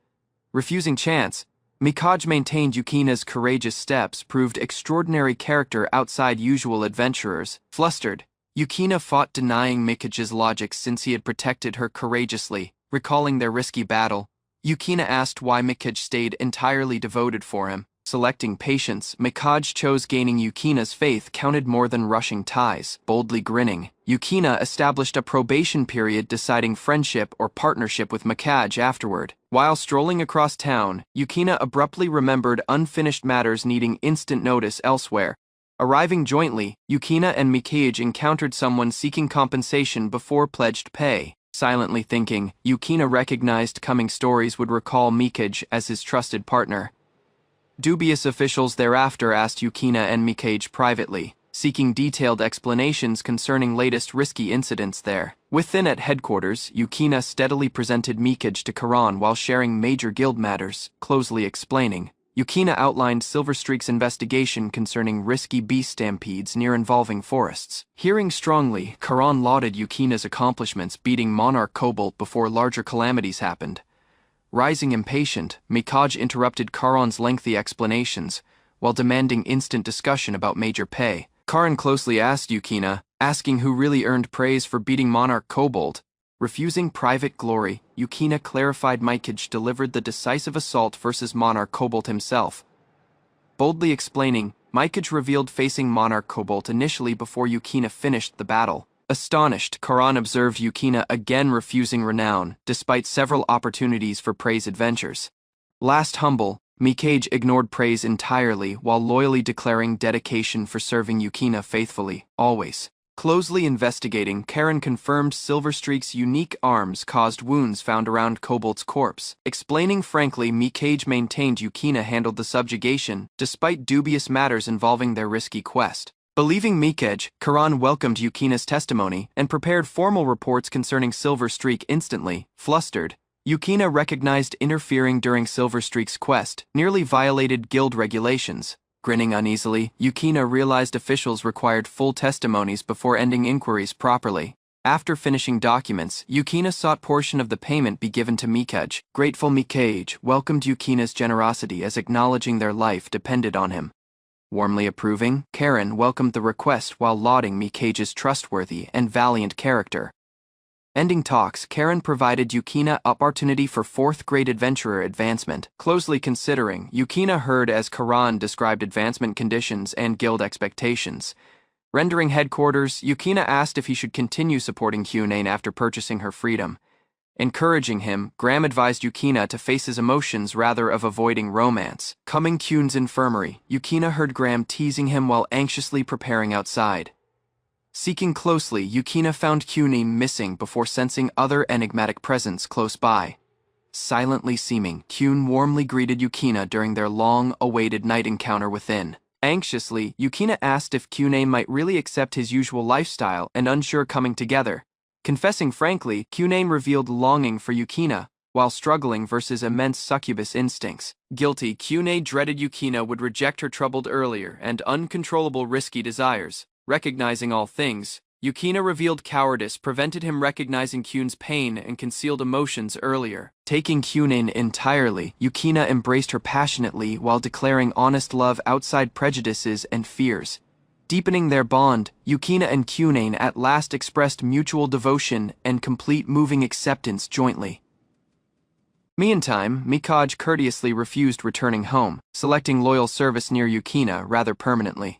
Refusing chance, Mikage maintained Yukina's courageous steps proved extraordinary character outside usual adventurers. Flustered, Yukina fought denying Mikage's logic since he had protected her courageously. Recalling their risky battle, Yukina asked why Mikage stayed entirely devoted for him. Selecting patience, Mikage chose gaining Yukina's faith counted more than rushing ties. Boldly grinning, Yukina established a probation period deciding friendship or partnership with Mikage afterward. While strolling across town, Yukina abruptly remembered unfinished matters needing instant notice elsewhere. Arriving jointly, Yukina and Mikage encountered someone seeking compensation before pledged pay. Silently thinking, Yukina recognized coming stories would recall Mikage as his trusted partner. Dubious officials thereafter asked Yukina and Mikage privately, seeking detailed explanations concerning latest risky incidents there. Within at headquarters, Yukina steadily presented Mikage to Karan while sharing major guild matters, closely explaining. Yukina outlined Silver Streak's investigation concerning risky beast stampedes near involving forests. Hearing strongly, Karan lauded Yukina's accomplishments beating Monarch Kobold before larger calamities happened. Rising impatient, Mikage interrupted Karan's lengthy explanations, while demanding instant discussion about major pay. Karan closely asked Yukina, asking who really earned praise for beating Monarch Kobold. Refusing private glory, Yukina clarified Mikage delivered the decisive assault versus Monarch Kobold himself. Boldly explaining, Mikage revealed facing Monarch Kobold initially before Yukina finished the battle. Astonished, Karan observed Yukina again refusing renown, despite several opportunities for praise adventures. Last humble, Mikage ignored praise entirely while loyally declaring dedication for serving Yukina faithfully, always. Closely investigating, Karen confirmed Silverstreak's unique arms caused wounds found around Cobalt's corpse. Explaining frankly, Mikage maintained Yukina handled the subjugation, despite dubious matters involving their risky quest. Believing Mikage, Karan welcomed Yukina's testimony and prepared formal reports concerning Silverstreak instantly. Flustered, Yukina recognized interfering during Silverstreak's quest nearly violated guild regulations. Grinning uneasily, Yukina realized officials required full testimonies before ending inquiries properly. After finishing documents, Yukina sought portion of the payment be given to Mikage. Grateful Mikage welcomed Yukina's generosity as acknowledging their life depended on him. Warmly approving, Karen welcomed the request while lauding Mikage's trustworthy and valiant character. Ending talks, Karen provided Yukina opportunity for 4th grade adventurer advancement. Closely considering, Yukina heard as Karan described advancement conditions and guild expectations. Rendering headquarters, Yukina asked if he should continue supporting Kyunane after purchasing her freedom. Encouraging him, Graham advised Yukina to face his emotions rather of avoiding romance. Coming Kyun's infirmary, Yukina heard Graham teasing him while anxiously preparing outside. Seeking closely, Yukina found Kyunane missing before sensing other enigmatic presence close by. Silently seeming, Kyun warmly greeted Yukina during their long-awaited night encounter within. Anxiously, Yukina asked if Kyunane might really accept his usual lifestyle and unsure coming together. Confessing frankly, Kyunane revealed longing for Yukina, while struggling versus immense succubus instincts. Guilty, Kyunane dreaded Yukina would reject her troubled earlier and uncontrollable risky desires. Recognizing all things, Yukina revealed cowardice prevented him recognizing Kyun's pain and concealed emotions earlier. Taking Kyunane entirely, Yukina embraced her passionately while declaring honest love outside prejudices and fears. Deepening their bond, Yukina and Kyunane at last expressed mutual devotion and complete moving acceptance jointly. Meantime, Mikage courteously refused returning home, selecting loyal service near Yukina rather permanently.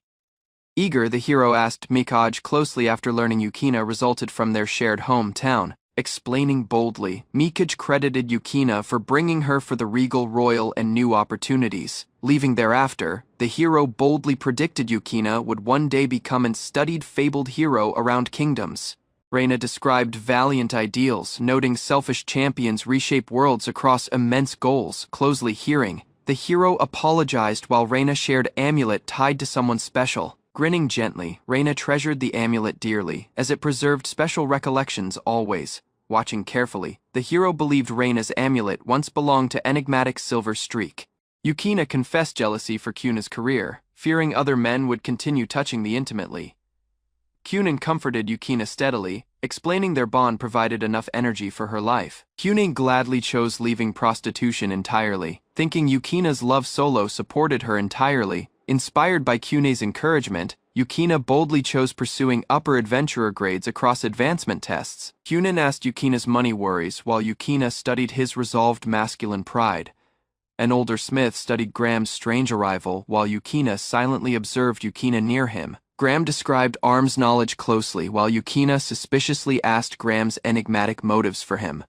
Eager, the hero asked Mikage closely after learning Yukina resulted from their shared hometown. Explaining boldly, Mikage credited Yukina for bringing her for the regal royal and new opportunities. Leaving thereafter, the hero boldly predicted Yukina would one day become an studied fabled hero around kingdoms. Reina described valiant ideals, noting selfish champions reshape worlds across immense goals. Closely hearing, the hero apologized while Reina shared amulet tied to someone special. Grinning gently, Reina treasured the amulet dearly, as it preserved special recollections always. Watching carefully, the hero believed Reina's amulet once belonged to enigmatic Silverstreak. Yukina confessed jealousy for Kyuna's career, fearing other men would continue touching the intimately. Kyunan comforted Yukina steadily, explaining their bond provided enough energy for her life. Kyunan gladly chose leaving prostitution entirely, thinking Yukina's love solo supported her entirely. Inspired by Kyunane's encouragement, Yukina boldly chose pursuing upper adventurer grades across advancement tests. Kyunan asked Yukina's money worries while Yukina studied his resolved masculine pride. An older smith studied Graham's strange arrival while Yukina silently observed Yukina near him. Graham described arms knowledge closely while Yukina suspiciously asked Graham's enigmatic motives for him.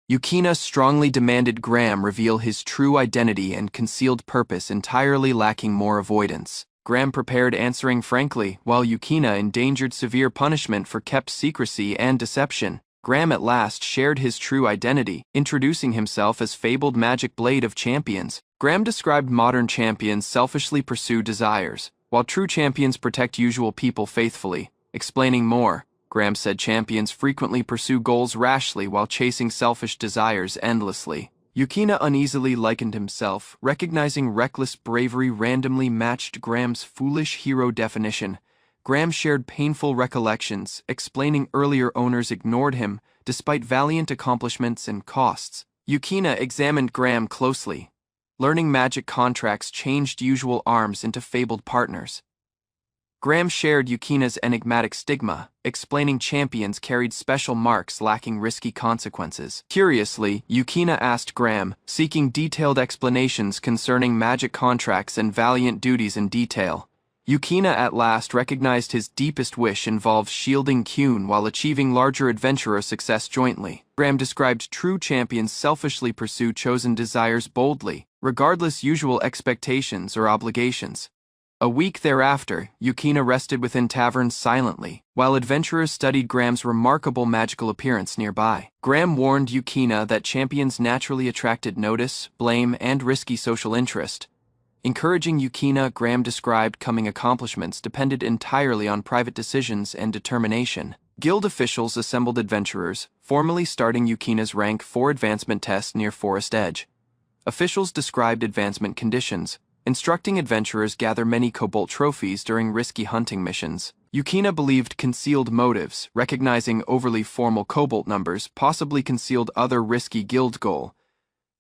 Yukina strongly demanded Graham reveal his true identity and concealed purpose, entirely lacking more avoidance. Graham prepared answering frankly, while Yukina endangered severe punishment for kept secrecy and deception. Graham at last shared his true identity, introducing himself as fabled magic blade of champions. Graham described modern champions selfishly pursue desires, while true champions protect usual people faithfully. Explaining more, Graham said champions frequently pursue goals rashly while chasing selfish desires endlessly. Yukina uneasily likened himself, recognizing reckless bravery randomly matched Graham's foolish hero definition. Graham shared painful recollections, explaining earlier owners ignored him, despite valiant accomplishments and costs. Yukina examined Graham closely. Learning magic contracts changed usual arms into fabled partners. Graham shared Yukina's enigmatic stigma, explaining champions carried special marks lacking risky consequences. Curiously, Yukina asked Graham, seeking detailed explanations concerning magic contracts and valiant duties in detail. Yukina at last recognized his deepest wish involved shielding Kyun while achieving larger adventurer success jointly. Graham described true champions selfishly pursue chosen desires boldly, regardless usual expectations or obligations. A week thereafter, Yukina rested within taverns silently, while adventurers studied Graham's remarkable magical appearance nearby. Graham warned Yukina that champions naturally attracted notice, blame, and risky social interest. Encouraging Yukina, Graham described coming accomplishments depended entirely on private decisions and determination. Guild officials assembled adventurers, formally starting Yukina's rank 4 advancement test near Forest Edge. Officials described advancement conditions, instructing adventurers gather many cobalt trophies during risky hunting missions. Yukina believed concealed motives, recognizing overly formal cobalt numbers possibly concealed other risky guild goal.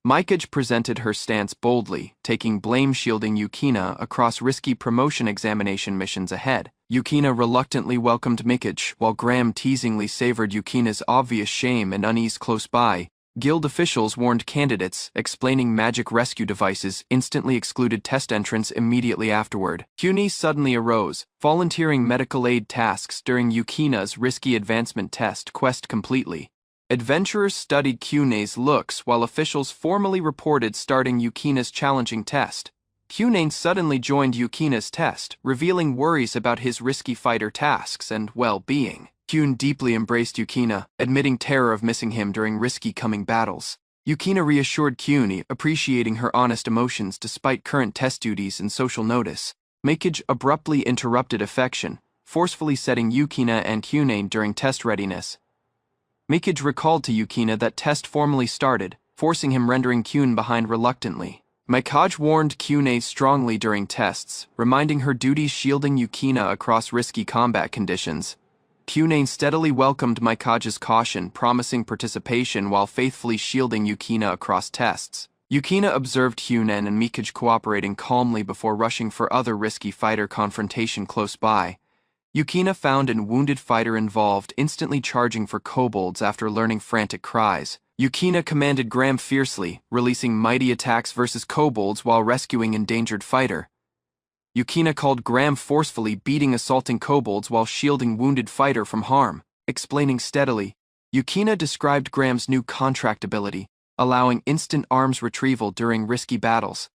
Mikage presented her stance boldly, taking blame shielding Yukina across risky promotion examination missions ahead. Yukina reluctantly welcomed Mikage, while Graham teasingly savored Yukina's obvious shame and unease close by. Guild officials warned candidates, explaining magic rescue devices instantly excluded test entrance immediately afterward. Kyune suddenly arose, volunteering medical aid tasks during Yukina's risky advancement test quest completely. Adventurers studied Kyune's looks while officials formally reported starting Yukina's challenging test. Kyune suddenly joined Yukina's test, revealing worries about his risky fighter tasks and well-being. Kyune deeply embraced Yukina, admitting terror of missing him during risky coming battles. Yukina reassured Kyune, appreciating her honest emotions despite current test duties and social notice. Mikage abruptly interrupted affection, forcefully setting Yukina and Kyune during test readiness. Mikage recalled to Yukina that test formally started, forcing him rendering Kyune behind reluctantly. Mikage warned Kyune strongly during tests, reminding her duties shielding Yukina across risky combat conditions. Kyune steadily welcomed Mikage's caution, promising participation while faithfully shielding Yukina across tests. Yukina observed Kyune and Mikage cooperating calmly before rushing for other risky fighter confrontation close by. Yukina found a wounded fighter involved, instantly charging for kobolds after learning frantic cries. Yukina commanded Graham fiercely, releasing mighty attacks versus kobolds while rescuing endangered fighter. Yukina called Graham forcefully, beating assaulting kobolds while shielding wounded fighter from harm. Explaining steadily, Yukina described Graham's new contract ability, allowing instant arms retrieval during risky battles.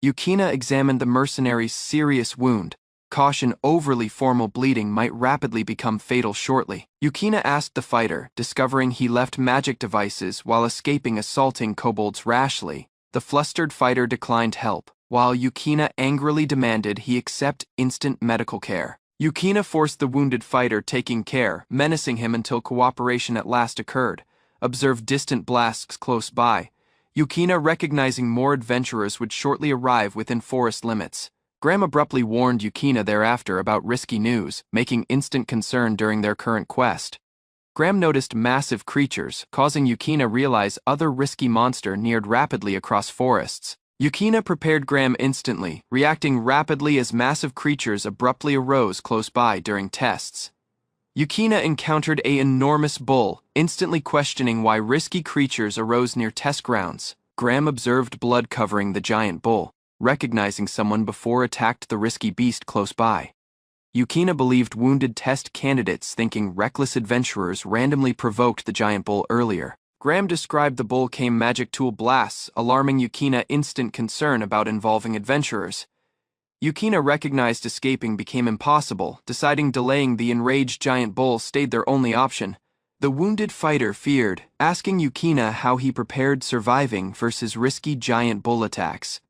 Yukina examined the mercenary's serious wound, caution overly formal bleeding might rapidly become fatal shortly. Yukina asked the fighter, discovering he left magic devices while escaping assaulting kobolds rashly. The flustered fighter declined help, while Yukina angrily demanded he accept instant medical care. Yukina forced the wounded fighter taking care, menacing him until cooperation at last occurred. Observed distant blasts close by. Yukina, recognizing more adventurers would shortly arrive within forest limits. Graham abruptly warned Yukina thereafter about risky news, making instant concern during their current quest. Graham noticed massive creatures, causing Yukina realize other risky monster neared rapidly across forests. Yukina prepared Graham instantly, reacting rapidly as massive creatures abruptly arose close by during tests. Yukina encountered an enormous bull, instantly questioning why risky creatures arose near test grounds. Graham observed blood covering the giant bull, recognizing someone before attacked the risky beast close by. Yukina believed wounded test candidates, thinking reckless adventurers randomly provoked the giant bull earlier. Graham described the bull came magic tool blasts, alarming Yukina instant concern about involving adventurers. Yukina recognized escaping became impossible, deciding delaying the enraged giant bull stayed their only option. The wounded fighter feared, asking Yukina how he prepared surviving versus risky giant bull attacks.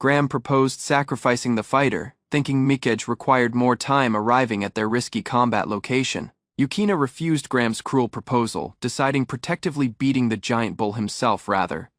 Graham proposed sacrificing the fighter, thinking Mikage required more time arriving at their risky combat location. Yukina refused Graham's cruel proposal, deciding protectively beating the giant bull himself rather.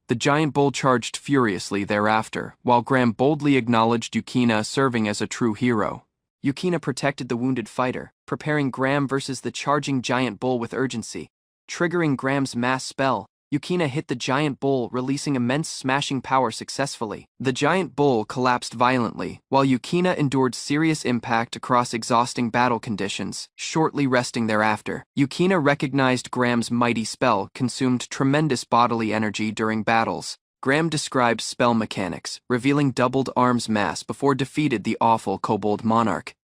The giant bull charged furiously thereafter, while Graham boldly acknowledged Yukina serving as a true hero. Yukina protected the wounded fighter, preparing Graham versus the charging giant bull with urgency. Triggering Graham's mass spell, Yukina hit the giant bull, releasing immense smashing power successfully. The giant bull collapsed violently, while Yukina endured serious impact across exhausting battle conditions, shortly resting thereafter. Yukina recognized Graham's mighty spell consumed tremendous bodily energy during battles. Graham described spell mechanics, revealing doubled arms mass before defeated the awful kobold monarch.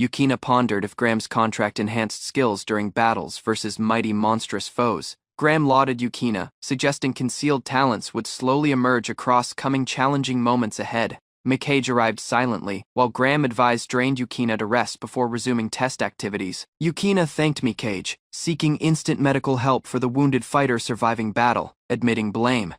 Yukina pondered if Graham's contract enhanced skills during battles versus mighty monstrous foes. Graham lauded Yukina, suggesting concealed talents would slowly emerge across coming challenging moments ahead. Mikage arrived silently, while Graham advised drained Yukina to rest before resuming test activities. Yukina thanked Mikage, seeking instant medical help for the wounded fighter surviving battle, admitting blame.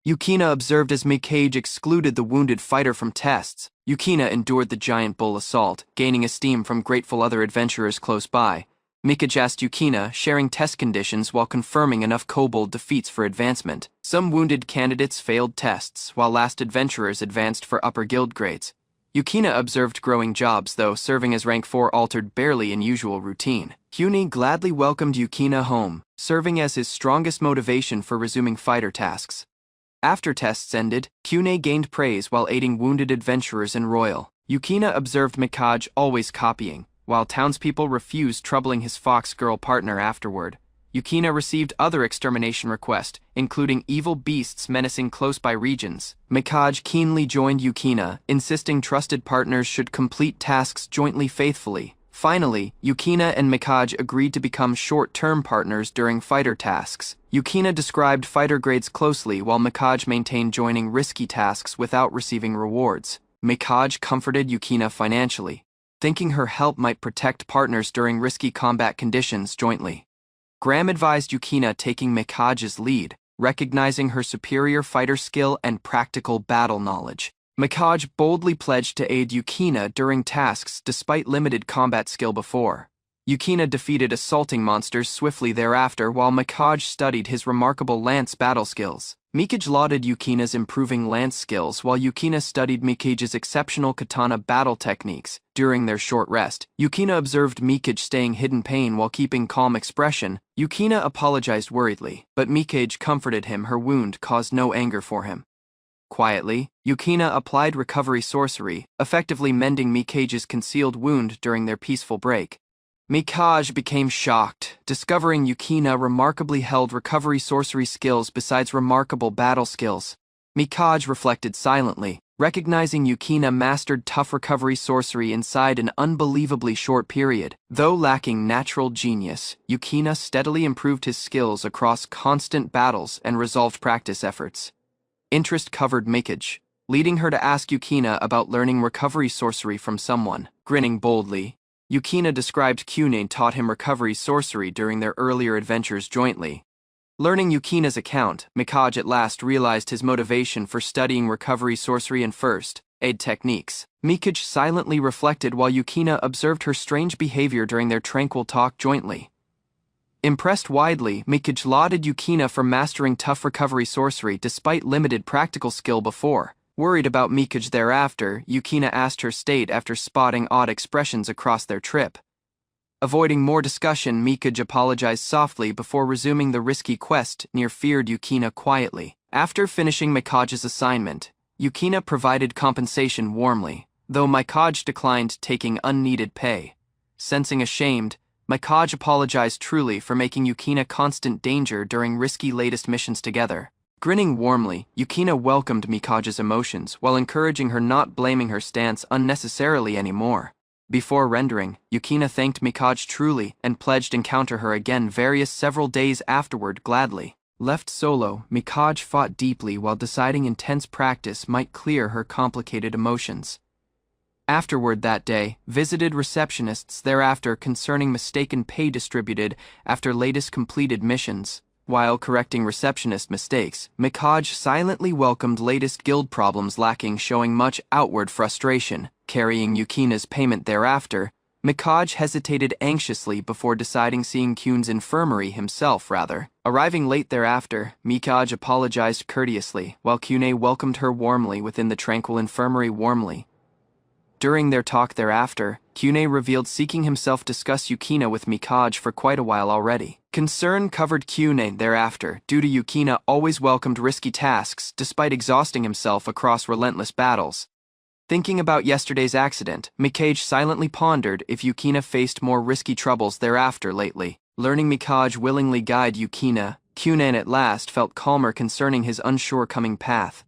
Yukina observed as Mikage excluded the wounded fighter from tests. Yukina endured the giant bull assault, gaining esteem from grateful other adventurers close by. Mikage asked Yukina, sharing test conditions while confirming enough kobold defeats for advancement. Some wounded candidates failed tests, while last adventurers advanced for upper guild grades. Yukina observed growing jobs, though serving as rank 4 altered barely in usual routine. Kyune gladly welcomed Yukina home, serving as his strongest motivation for resuming fighter tasks. After tests ended, Kyune gained praise while aiding wounded adventurers in Royal. Yukina observed Mikage always copying, while townspeople refused troubling his fox girl partner afterward. Yukina received other extermination requests, including evil beasts menacing close-by regions. Mikage keenly joined Yukina, insisting trusted partners should complete tasks jointly faithfully. Finally, Yukina and Mikage agreed to become short-term partners during fighter tasks. Yukina described fighter grades closely while Mikage maintained joining risky tasks without receiving rewards. Mikage comforted Yukina financially, thinking her help might protect partners during risky combat conditions jointly. Graham advised Yukina taking Mikage's lead, recognizing her superior fighter skill and practical battle knowledge. Mikage boldly pledged to aid Yukina during tasks despite limited combat skill before. Yukina defeated assaulting monsters swiftly thereafter while Mikage studied his remarkable lance battle skills. Mikage lauded Yukina's improving lance skills while Yukina studied Mikage's exceptional katana battle techniques. During their short rest, Yukina observed Mikage staying hidden pain while keeping calm expression. Yukina apologized worriedly, but Mikage comforted him her wound caused no anger for him. Quietly, Yukina applied recovery sorcery, effectively mending Mikage's concealed wound during their peaceful break. Mikage became shocked, discovering Yukina remarkably held recovery sorcery skills besides remarkable battle skills. Mikage reflected silently, recognizing Yukina mastered tough recovery sorcery inside an unbelievably short period. Though lacking natural genius, Yukina steadily improved his skills across constant battles and resolved practice efforts. Interest covered Mikage, leading her to ask Yukina about learning recovery sorcery from someone. Grinning boldly, Yukina described Kyune taught him recovery sorcery during their earlier adventures jointly. Learning Yukina's account, Mikage at last realized his motivation for studying recovery sorcery and first aid techniques. Mikage silently reflected while Yukina observed her strange behavior during their tranquil talk jointly. Impressed widely, Mikage lauded Yukina for mastering tough recovery sorcery despite limited practical skill before. Worried about Mikage thereafter, Yukina asked her state after spotting odd expressions across their trip. Avoiding more discussion, Mikage apologized softly before resuming the risky quest feared Yukina quietly. After finishing Mikage's assignment, Yukina provided compensation warmly, though Mikage declined taking unneeded pay. Sensing ashamed, Mikage apologized truly for making Yukina constant danger during risky latest missions together. Grinning warmly, Yukina welcomed Mikage's emotions while encouraging her not blaming her stance unnecessarily anymore. Before rendering, Yukina thanked Mikage truly and pledged encounter her again several days afterward gladly. Left solo, Mikage fought deeply while deciding intense practice might clear her complicated emotions. Afterward that day, visited receptionists thereafter concerning mistaken pay distributed after latest completed missions. While correcting receptionist mistakes, Mikage silently welcomed latest guild problems lacking showing much outward frustration. Carrying Yukina's payment thereafter, Mikage hesitated anxiously before deciding seeing Kyune's infirmary himself rather. Arriving late thereafter, Mikage apologized courteously, while Kyune welcomed her warmly within the tranquil infirmary warmly. During their talk thereafter, Kyune revealed seeking himself discuss Yukina with Mikage for quite a while already. Concern covered Kyune thereafter due to Yukina always welcomed risky tasks despite exhausting himself across relentless battles. Thinking about yesterday's accident, Mikage silently pondered if Yukina faced more risky troubles thereafter lately. Learning Mikage willingly guide Yukina, Kyune at last felt calmer concerning his unsure coming path.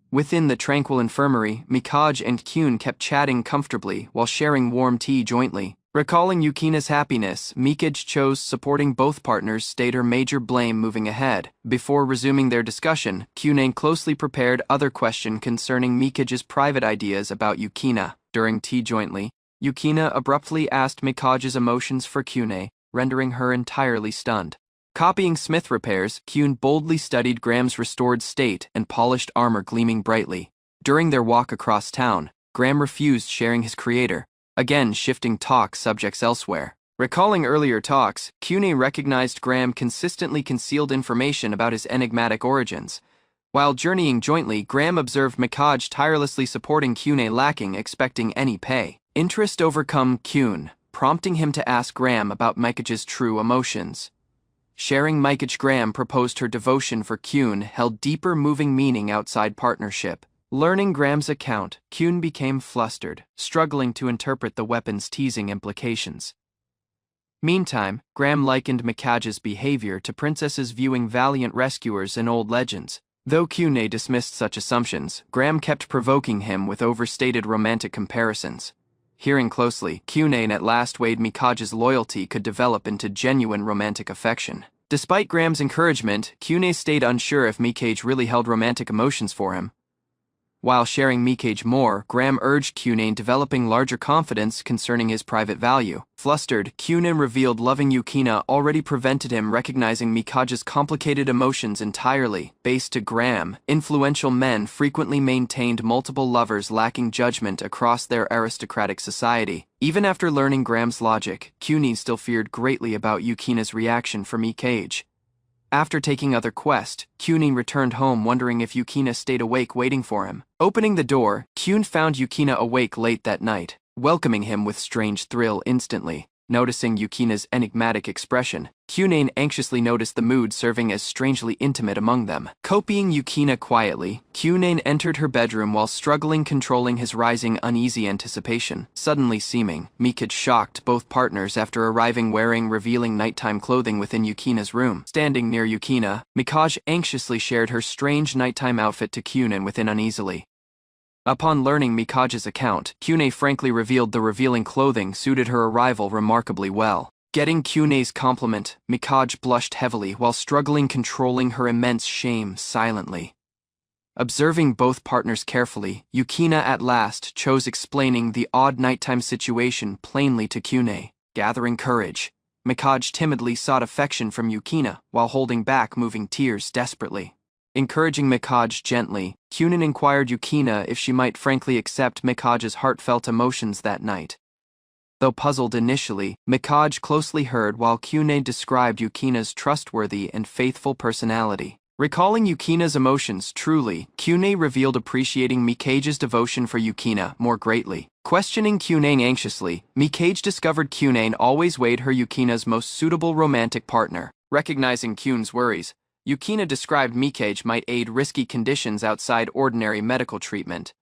Within the tranquil infirmary, Mikage and Kyune kept chatting comfortably while sharing warm tea jointly. Recalling Yukina's happiness, Mikage chose supporting both partners stayed her major blame moving ahead. Before resuming their discussion, Kyunei closely prepared other question concerning Mikage's private ideas about Yukina. During tea jointly, Yukina abruptly asked Mikage's emotions for Kyunei, rendering her entirely stunned. Copying smith repairs, Kyun boldly studied Graham's restored state and polished armor gleaming brightly. During their walk across town, Graham refused sharing his creator, again shifting talk subjects elsewhere. Recalling earlier talks, Kyunei recognized Graham consistently concealed information about his enigmatic origins. While journeying jointly, Graham observed Mikage tirelessly supporting Kyunei lacking expecting any pay. Interest overcome Kyun, prompting him to ask Graham about Mikage's true emotions. Sharing Mikage, Graham proposed her devotion for Kyun held deeper moving meaning outside partnership. Learning Graham's account, Kyun became flustered, struggling to interpret the weapon's teasing implications. Meantime, Graham likened Mikage's behavior to princesses viewing valiant rescuers in old legends. Though Kyunei dismissed such assumptions, Graham kept provoking him with overstated romantic comparisons. Hearing closely, Kyunei at last weighed Mikage's loyalty could develop into genuine romantic affection. Despite Graham's encouragement, Kyunei stayed unsure if Mikage really held romantic emotions for him. While sharing Mikage more, Graham urged Kyunei developing larger confidence concerning his private value. Flustered, Kyunei revealed loving Yukina already prevented him recognizing Mikage's complicated emotions entirely. Based to Graham, influential men frequently maintained multiple lovers lacking judgment across their aristocratic society. Even after learning Graham's logic, Kyunei still feared greatly about Yukina's reaction for Mikage. After taking other quest, Kyunei returned home wondering if Yukina stayed awake waiting for him. Opening the door, Kyun found Yukina awake late that night, welcoming him with strange thrill instantly. Noticing Yukina's enigmatic expression, Kyunei anxiously noticed the mood serving as strangely intimate among them. Copying Yukina quietly, Kyunei entered her bedroom while struggling controlling his rising uneasy anticipation. Suddenly seeming, Mikage shocked both partners after arriving wearing revealing nighttime clothing within Yukina's room. Standing near Yukina, Mikage anxiously shared her strange nighttime outfit to Kyunei within uneasily. Upon learning Mikage's account, Kyunei frankly revealed the revealing clothing suited her arrival remarkably well. Getting Kyunei's compliment, Mikage blushed heavily while struggling controlling her immense shame silently. Observing both partners carefully, Yukina at last chose explaining the odd nighttime situation plainly to Kyunei. Gathering courage, Mikage timidly sought affection from Yukina while holding back moving tears desperately. Encouraging Mikage gently, Kyunei inquired Yukina if she might frankly accept Mikage's heartfelt emotions that night. Though puzzled initially, Mikage closely heard while Kyunei described Yukina's trustworthy and faithful personality. Recalling Yukina's emotions truly, Kyunei revealed appreciating Mikage's devotion for Yukina more greatly. Questioning Kyunei anxiously, Mikage discovered Kyunei always weighed her Yukina's most suitable romantic partner. Recognizing Kyunei's worries, Yukina described Mikage might aid risky conditions outside ordinary medical treatment.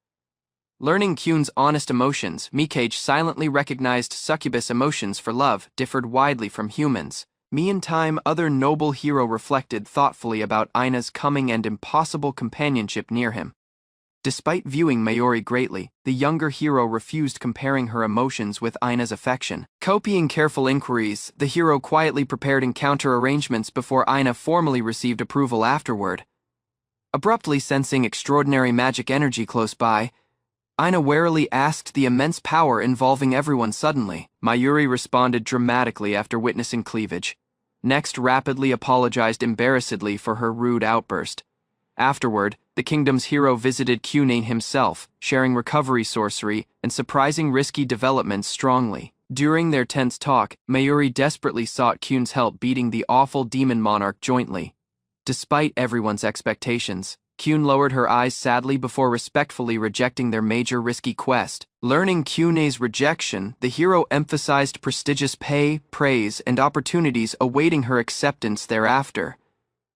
Learning Kyunei's honest emotions, Mikage silently recognized Succubus emotions for love differed widely from humans. Meantime, other noble hero reflected thoughtfully about Aina's coming and impossible companionship near him. Despite viewing Mayuri greatly, the younger hero refused comparing her emotions with Aina's affection. Copying careful inquiries, the hero quietly prepared encounter arrangements before Aina formally received approval afterward. Abruptly sensing extraordinary magic energy close by, Aina warily asked the immense power involving everyone suddenly. Mayuri responded dramatically after witnessing cleavage. Next rapidly apologized embarrassedly for her rude outburst. Afterward, the kingdom's hero visited Kyunei himself, sharing recovery sorcery and surprising risky developments strongly. During their tense talk, Mayuri desperately sought Kyunei's help beating the awful demon monarch jointly. Despite everyone's expectations, Kyunei lowered her eyes sadly before respectfully rejecting their major risky quest. Learning Kyunei's rejection, the hero emphasized prestigious pay, praise, and opportunities awaiting her acceptance thereafter.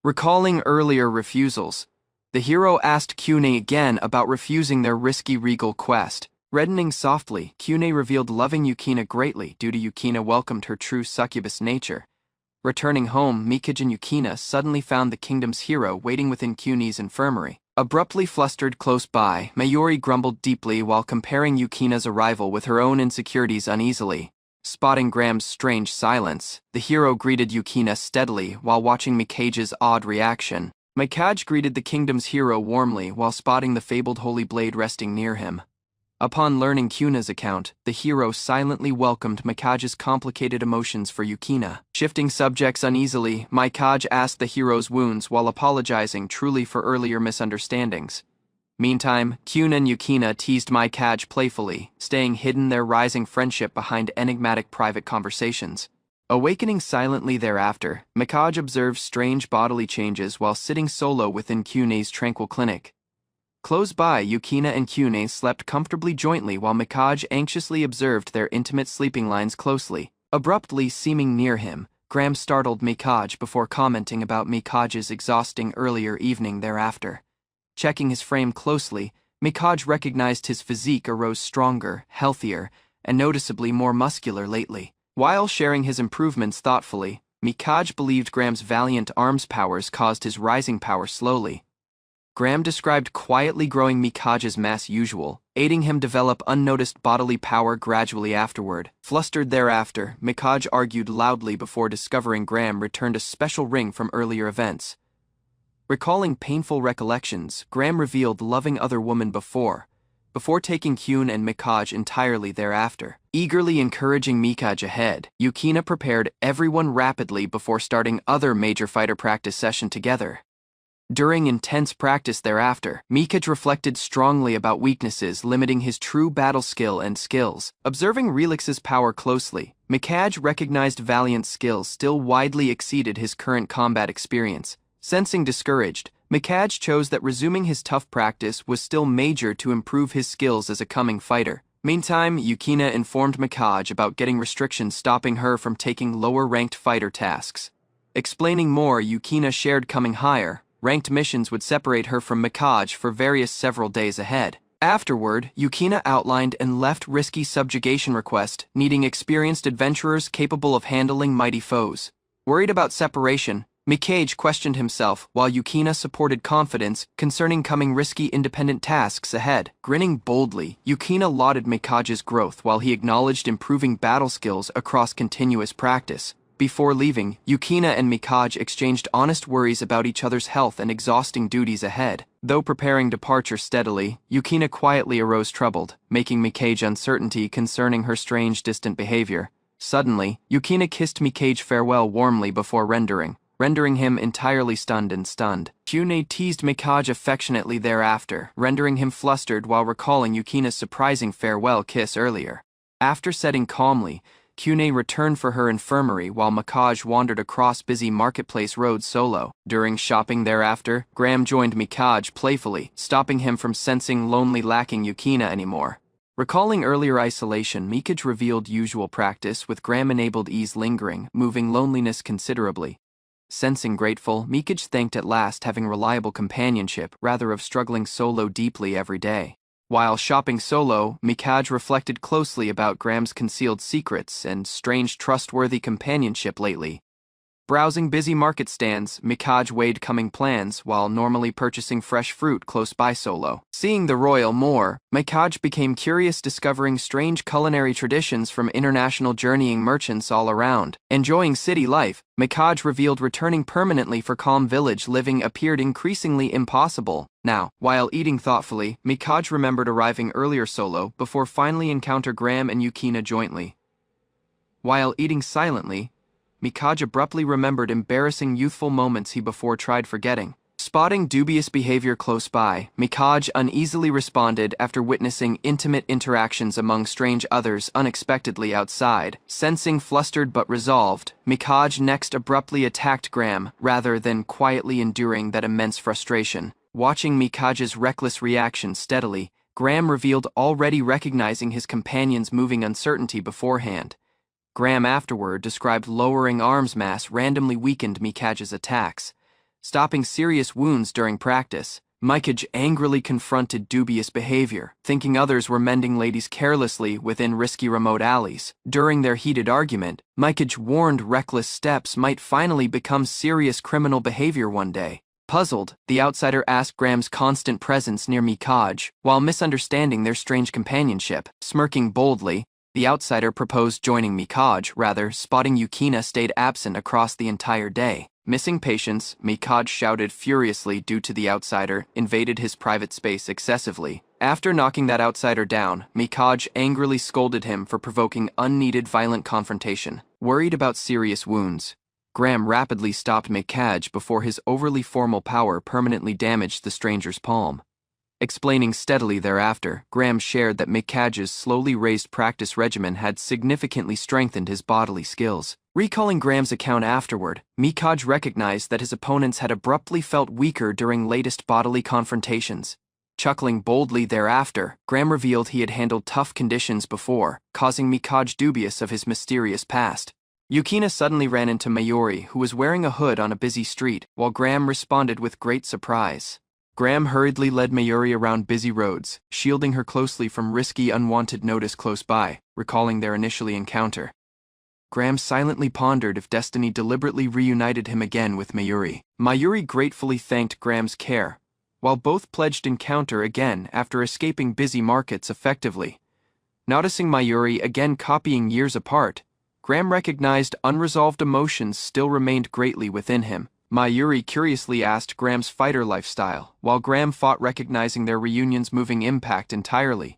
Recalling earlier refusals, the hero asked Kyunei again about refusing their risky regal quest. Reddening softly, Kyunei revealed loving Yukina greatly due to Yukina welcomed her true succubus nature. Returning home, Mikage and Yukina suddenly found the kingdom's hero waiting within Kyunei's infirmary. Abruptly flustered close by, Mayuri grumbled deeply while comparing Yukina's arrival with her own insecurities uneasily. Spotting Graham's strange silence, the hero greeted Yukina steadily while watching Mikage's odd reaction. Mikage greeted the kingdom's hero warmly while spotting the fabled holy blade resting near him. Upon learning Kuna's account, the hero silently welcomed Mikage's complicated emotions for Yukina. Shifting subjects uneasily, Mikage asked the hero's wounds while apologizing truly for earlier misunderstandings. Meantime, Kuna and Yukina teased Mikage playfully, staying hidden their rising friendship behind enigmatic private conversations. Awakening silently thereafter, Mikage observed strange bodily changes while sitting solo within Kune's tranquil clinic. Close by, Yukina and Kune slept comfortably jointly while Mikage anxiously observed their intimate sleeping lines closely. Abruptly seeming near him, Graham startled Mikage before commenting about Mikage's exhausting earlier evening thereafter. Checking his frame closely, Mikage recognized his physique arose stronger, healthier, and noticeably more muscular lately. While sharing his improvements thoughtfully, Mikage believed Graham's valiant arms powers caused his rising power slowly. Graham described quietly growing Mikage's mass usual, aiding him develop unnoticed bodily power gradually afterward. Flustered thereafter, Mikage argued loudly before discovering Graham returned a special ring from earlier events. Recalling painful recollections, Graham revealed loving other women before taking Kyun and Mikage entirely thereafter. Eagerly encouraging Mikage ahead, Yukina prepared everyone rapidly before starting other major fighter practice session together. During intense practice thereafter, Mikage reflected strongly about weaknesses limiting his true battle skill and skills. Observing Relix's power closely, Mikage recognized Valiant's skills still widely exceeded his current combat experience. Sensing discouraged, Mikage chose that resuming his tough practice was still major to improve his skills as a coming fighter. Meantime, Yukina informed Mikage about getting restrictions stopping her from taking lower-ranked fighter tasks. Explaining more, Yukina shared coming higher, ranked missions would separate her from Mikage for various several days ahead. Afterward, Yukina outlined and left risky subjugation request, needing experienced adventurers capable of handling mighty foes. Worried about separation, Mikage questioned himself while Yukina supported confidence concerning coming risky independent tasks ahead. Grinning boldly, Yukina lauded Mikage's growth while he acknowledged improving battle skills across continuous practice. Before leaving, Yukina and Mikage exchanged honest worries about each other's health and exhausting duties ahead. Though preparing departure steadily, Yukina quietly arose troubled, making Mikage uncertainty concerning her strange distant behavior. Suddenly, Yukina kissed Mikage farewell warmly before rendering him entirely stunned. Kyune teased Mikage affectionately thereafter, rendering him flustered while recalling Yukina's surprising farewell kiss earlier. After setting calmly, Kyune returned for her infirmary while Mikage wandered across busy marketplace roads solo. During shopping thereafter, Graham joined Mikage playfully, stopping him from sensing lonely lacking Yukina anymore. Recalling earlier isolation, Mikage revealed usual practice with Graham-enabled ease lingering, moving loneliness considerably. Sensing grateful, Mikage thanked at last having reliable companionship rather of struggling solo deeply every day. While shopping solo, Mikage reflected closely about Graham's concealed secrets and strange trustworthy companionship lately. Browsing busy market stands, Mikage weighed coming plans while normally purchasing fresh fruit close by solo. Seeing the royal Moor, Mikage became curious discovering strange culinary traditions from international journeying merchants all around. Enjoying city life, Mikage revealed returning permanently for calm village living appeared increasingly impossible. Now, while eating thoughtfully, Mikage remembered arriving earlier solo before finally encounter Graham and Yukina jointly. While eating silently, Mikage abruptly remembered embarrassing youthful moments he before tried forgetting. Spotting dubious behavior close by, Mikage uneasily responded after witnessing intimate interactions among strange others unexpectedly outside. Sensing flustered but resolved, Mikage next abruptly attacked Graham rather than quietly enduring that immense frustration. Watching Mikage's reckless reaction steadily, Graham revealed already recognizing his companion's moving uncertainty beforehand. Graham afterward described lowering arms mass randomly weakened Mikage's attacks. Stopping serious wounds during practice, Mikage angrily confronted dubious behavior, thinking others were mending ladies carelessly within risky remote alleys. During their heated argument, Mikage warned reckless steps might finally become serious criminal behavior one day. Puzzled, the outsider asked Graham's constant presence near Mikage, while misunderstanding their strange companionship. Smirking boldly, The outsider proposed joining Mikage, rather, spotting Yukina stayed absent across the entire day. Missing patience, Mikage shouted furiously due to the outsider invaded his private space excessively. After knocking that outsider down, Mikage angrily scolded him for provoking unneeded violent confrontation. Worried about serious wounds, Graham rapidly stopped Mikage before his overly formal power permanently damaged the stranger's palm. Explaining steadily thereafter, Graham shared that Mikage's slowly raised practice regimen had significantly strengthened his bodily skills. Recalling Graham's account afterward, Mikage recognized that his opponents had abruptly felt weaker during latest bodily confrontations. Chuckling boldly thereafter, Graham revealed he had handled tough conditions before, causing Mikage dubious of his mysterious past. Yukina suddenly ran into Mayuri, who was wearing a hood on a busy street, while Graham responded with great surprise. Graham hurriedly led Mayuri around busy roads, shielding her closely from risky unwanted notice close by, recalling their initial encounter. Graham silently pondered if destiny deliberately reunited him again with Mayuri. Mayuri gratefully thanked Graham's care, while both pledged encounter again after escaping busy markets effectively. Noticing Mayuri again copying years apart, Graham recognized unresolved emotions still remained greatly within him. Mayuri curiously asked Graham's fighter lifestyle, while Graham fought recognizing their reunion's moving impact entirely.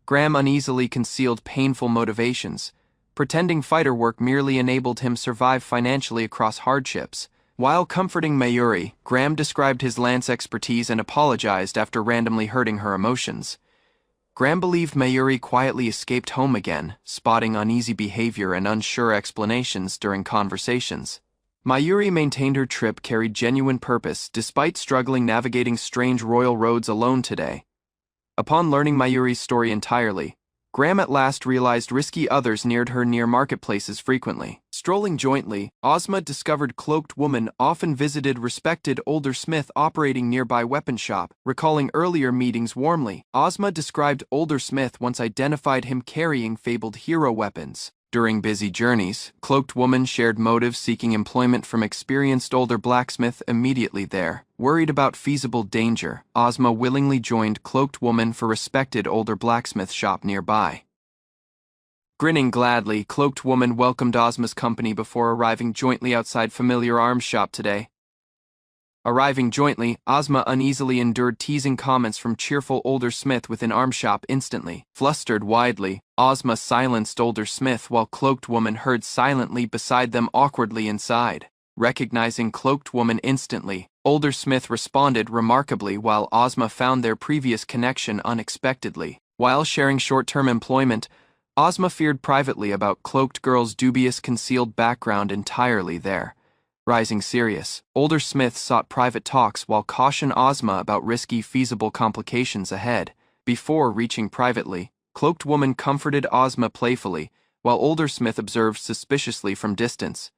Graham uneasily concealed painful motivations, pretending fighter work merely enabled him survive financially across hardships. While comforting Mayuri, Graham described his lance expertise and apologized after randomly hurting her emotions. Graham believed Mayuri quietly escaped home again, spotting uneasy behavior and unsure explanations during conversations. Mayuri maintained her trip carried genuine purpose despite struggling navigating strange royal roads alone today. Upon learning Mayuri's story entirely, Graham at last realized risky others neared her near marketplaces frequently. Strolling jointly, Ozma discovered cloaked woman often visited respected older smith operating nearby weapon shop. Recalling earlier meetings warmly, Ozma described older smith once identified him carrying fabled hero weapons. During busy journeys, cloaked woman shared motives seeking employment from experienced older blacksmith immediately there. Worried about feasible danger, Ozma willingly joined cloaked woman for respected older blacksmith shop nearby. Grinning gladly, cloaked woman welcomed Ozma's company before arriving jointly outside familiar arms shop today. Arriving jointly, Ozma uneasily endured teasing comments from cheerful older smith within arms shop instantly. Flustered widely, Ozma silenced older smith while cloaked woman heard silently beside them awkwardly inside. Recognizing cloaked woman instantly, older smith responded remarkably while Ozma found their previous connection unexpectedly. While sharing short-term employment, Ozma feared privately about cloaked girl's dubious concealed background entirely there. Rising serious, older smith sought private talks while cautioned Ozma about risky feasible complications ahead. Before reaching privately, cloaked woman comforted Ozma playfully, while older smith observed suspiciously from distance.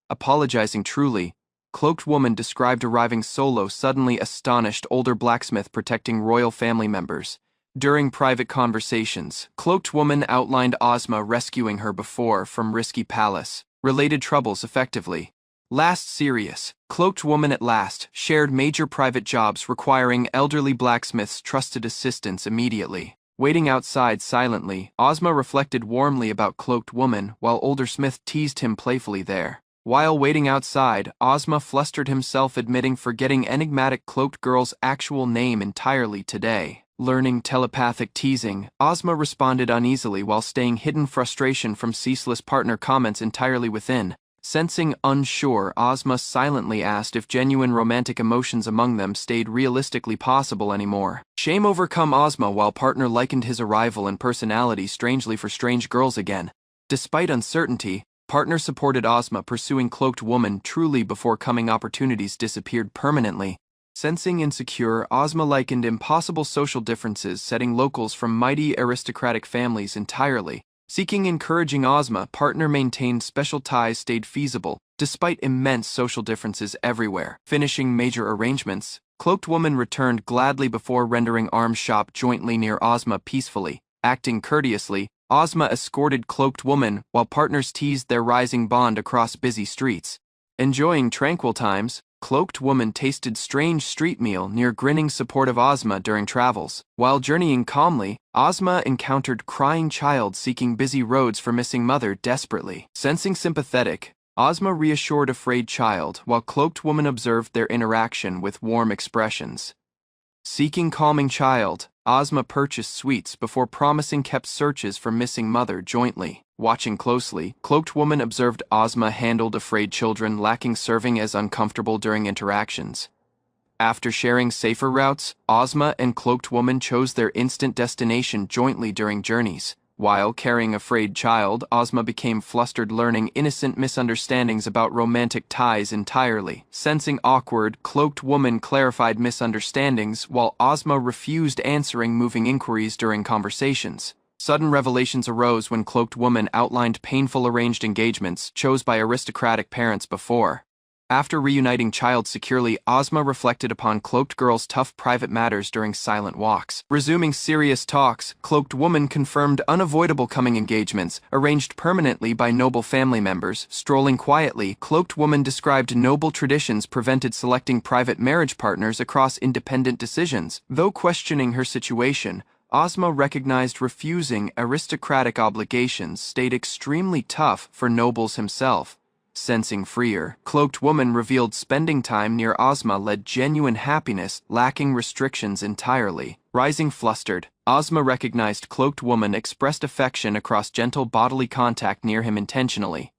Apologizing truly, cloaked woman described arriving solo suddenly astonished older blacksmith protecting royal family members. During private conversations, cloaked woman outlined Ozma rescuing her before from risky palace-related troubles effectively. Last serious, cloaked woman at last shared major private jobs requiring elderly blacksmiths' trusted assistance immediately. Waiting outside silently, Ozma reflected warmly about cloaked woman while older smith teased him playfully there. While waiting outside, Ozma flustered himself admitting forgetting enigmatic cloaked girl's actual name entirely today. Learning telepathic teasing, Ozma responded uneasily while staying hidden frustration from ceaseless partner comments entirely within. Sensing unsure, Ozma silently asked if genuine romantic emotions among them stayed realistically possible anymore. Shame overcome Ozma while partner likened his arrival and personality strangely for strange girls again. Despite uncertainty, partner supported Ozma pursuing cloaked woman truly before coming opportunities disappeared permanently. Sensing insecure, Ozma likened impossible social differences setting locals from mighty aristocratic families entirely. Seeking encouraging Ozma, partner maintained special ties stayed feasible, despite immense social differences everywhere. Finishing major arrangements, cloaked woman returned gladly before rendering arms shop jointly near Ozma peacefully. Acting courteously, Ozma escorted cloaked woman while partners teased their rising bond across busy streets. Enjoying tranquil times, cloaked woman tasted strange street meal near grinning supportive Ozma during travels. While journeying calmly, Ozma encountered crying child seeking busy roads for missing mother desperately. Sensing sympathetic, Ozma reassured afraid child while cloaked woman observed their interaction with warm expressions. Seeking calming child, Ozma purchased sweets before promising kept searches for missing mother jointly. Watching closely, cloaked woman observed Ozma handled afraid children lacking serving as uncomfortable during interactions. After sharing safer routes, Ozma and cloaked woman chose their instant destination jointly during journeys. While carrying afraid child, Ozma became flustered learning innocent misunderstandings about romantic ties entirely. Sensing awkward, cloaked woman clarified misunderstandings while Ozma refused answering moving inquiries during conversations. Sudden revelations arose when cloaked woman outlined painful arranged engagements chose by aristocratic parents before. After reuniting child securely, Ozma reflected upon cloaked girl's tough private matters during silent walks. Resuming serious talks, cloaked woman confirmed unavoidable coming engagements, arranged permanently by noble family members. Strolling quietly, cloaked woman described noble traditions prevented selecting private marriage partners across independent decisions. Though questioning her situation, Ozma recognized refusing aristocratic obligations stayed extremely tough for nobles himself. Sensing freer, cloaked woman revealed spending time near Ozma led genuine happiness, lacking restrictions entirely. Rising flustered, Ozma recognized cloaked woman expressed affection across gentle bodily contact near him intentionally.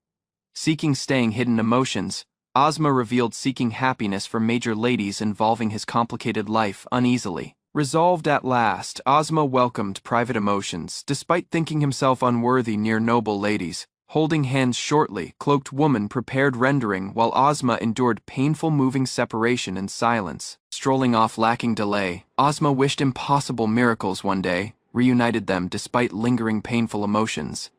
Seeking staying hidden emotions, Ozma revealed seeking happiness for major ladies involving his complicated life uneasily. Resolved at last, Ozma welcomed private emotions, despite thinking himself unworthy near noble ladies. Holding hands shortly, cloaked woman prepared rendering while Ozma endured painful moving separation in silence. Strolling off lacking delay, Ozma wished impossible miracles one day, reunited them despite lingering painful emotions.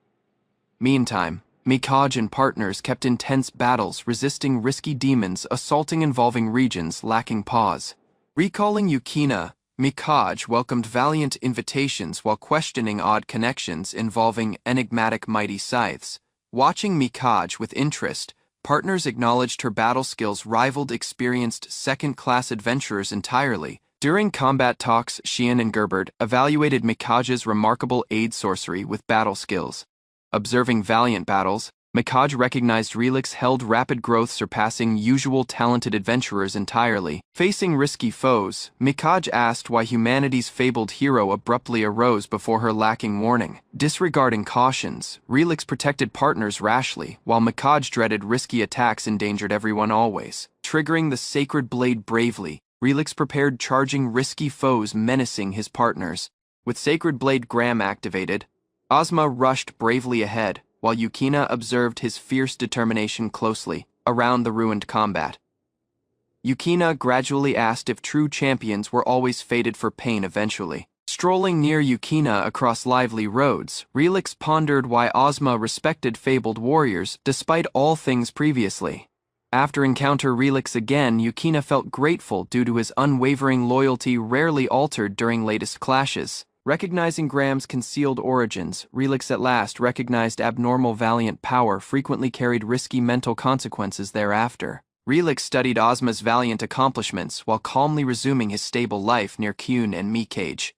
Meantime, Mikage and partners kept intense battles resisting risky demons assaulting involving regions lacking pause. Recalling Yukina, Mikage welcomed valiant invitations while questioning odd connections involving enigmatic mighty scythes. Watching Mikage with interest, partners acknowledged her battle skills rivaled experienced second-class adventurers entirely. During combat talks, Xian and Gerbert evaluated Mikage's remarkable aid sorcery with battle skills. Observing valiant battles, Mikage recognized Relix held rapid growth surpassing usual talented adventurers entirely. Facing risky foes, Mikage asked why humanity's fabled hero abruptly arose before her lacking warning. Disregarding cautions, Relix protected partners rashly, while Mikage dreaded risky attacks endangered everyone always. Triggering the sacred blade bravely, Relix prepared charging risky foes menacing his partners. With Sacred Blade Graham activated, Ozma rushed bravely ahead, while Yukina observed his fierce determination closely, around the ruined combat. Yukina gradually asked if true champions were always fated for pain eventually. Strolling near Yukina across lively roads, Relix pondered why Ozma respected fabled warriors despite all things previously. After encounter Relix again, Yukina felt grateful due to his unwavering loyalty rarely altered during latest clashes. Recognizing Graham's concealed origins, Relix at last recognized abnormal valiant power frequently carried risky mental consequences thereafter. Relix studied Ozma's valiant accomplishments while calmly resuming his stable life near Kyun and Mikage.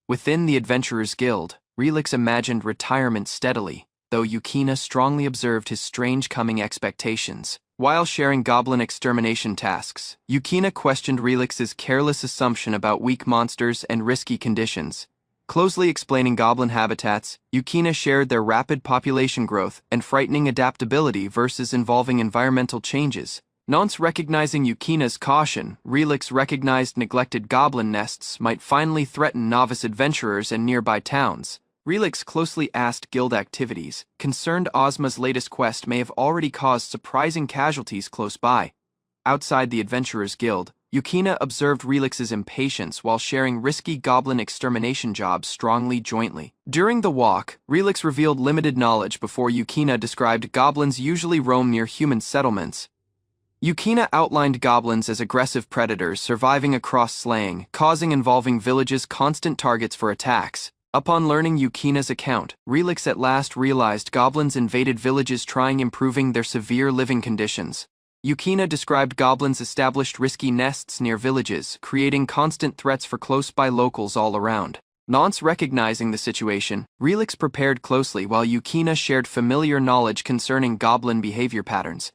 Within the Adventurers Guild, Relix imagined retirement steadily, though Yukina strongly observed his strange coming expectations. While sharing goblin extermination tasks, Yukina questioned Relix's careless assumption about weak monsters and risky conditions. Closely explaining goblin habitats, Yukina shared their rapid population growth and frightening adaptability versus involving environmental changes. Nonce recognizing Yukina's caution, Relix recognized neglected goblin nests might finally threaten novice adventurers and nearby towns. Relix closely asked guild activities, concerned Ozma's latest quest may have already caused surprising casualties close by. Outside the Adventurers Guild, Yukina observed Relix's impatience while sharing risky goblin extermination jobs strongly jointly. During the walk, Relix revealed limited knowledge before Yukina described goblins usually roam near human settlements. Yukina outlined goblins as aggressive predators surviving across slaying, causing involving villages constant targets for attacks. Upon learning Yukina's account, Relix at last realized goblins invaded villages trying improving their severe living conditions. Yukina described goblins established risky nests near villages, creating constant threats for close-by locals all around. Nance recognizing the situation, Relix prepared closely while Yukina shared familiar knowledge concerning goblin behavior patterns.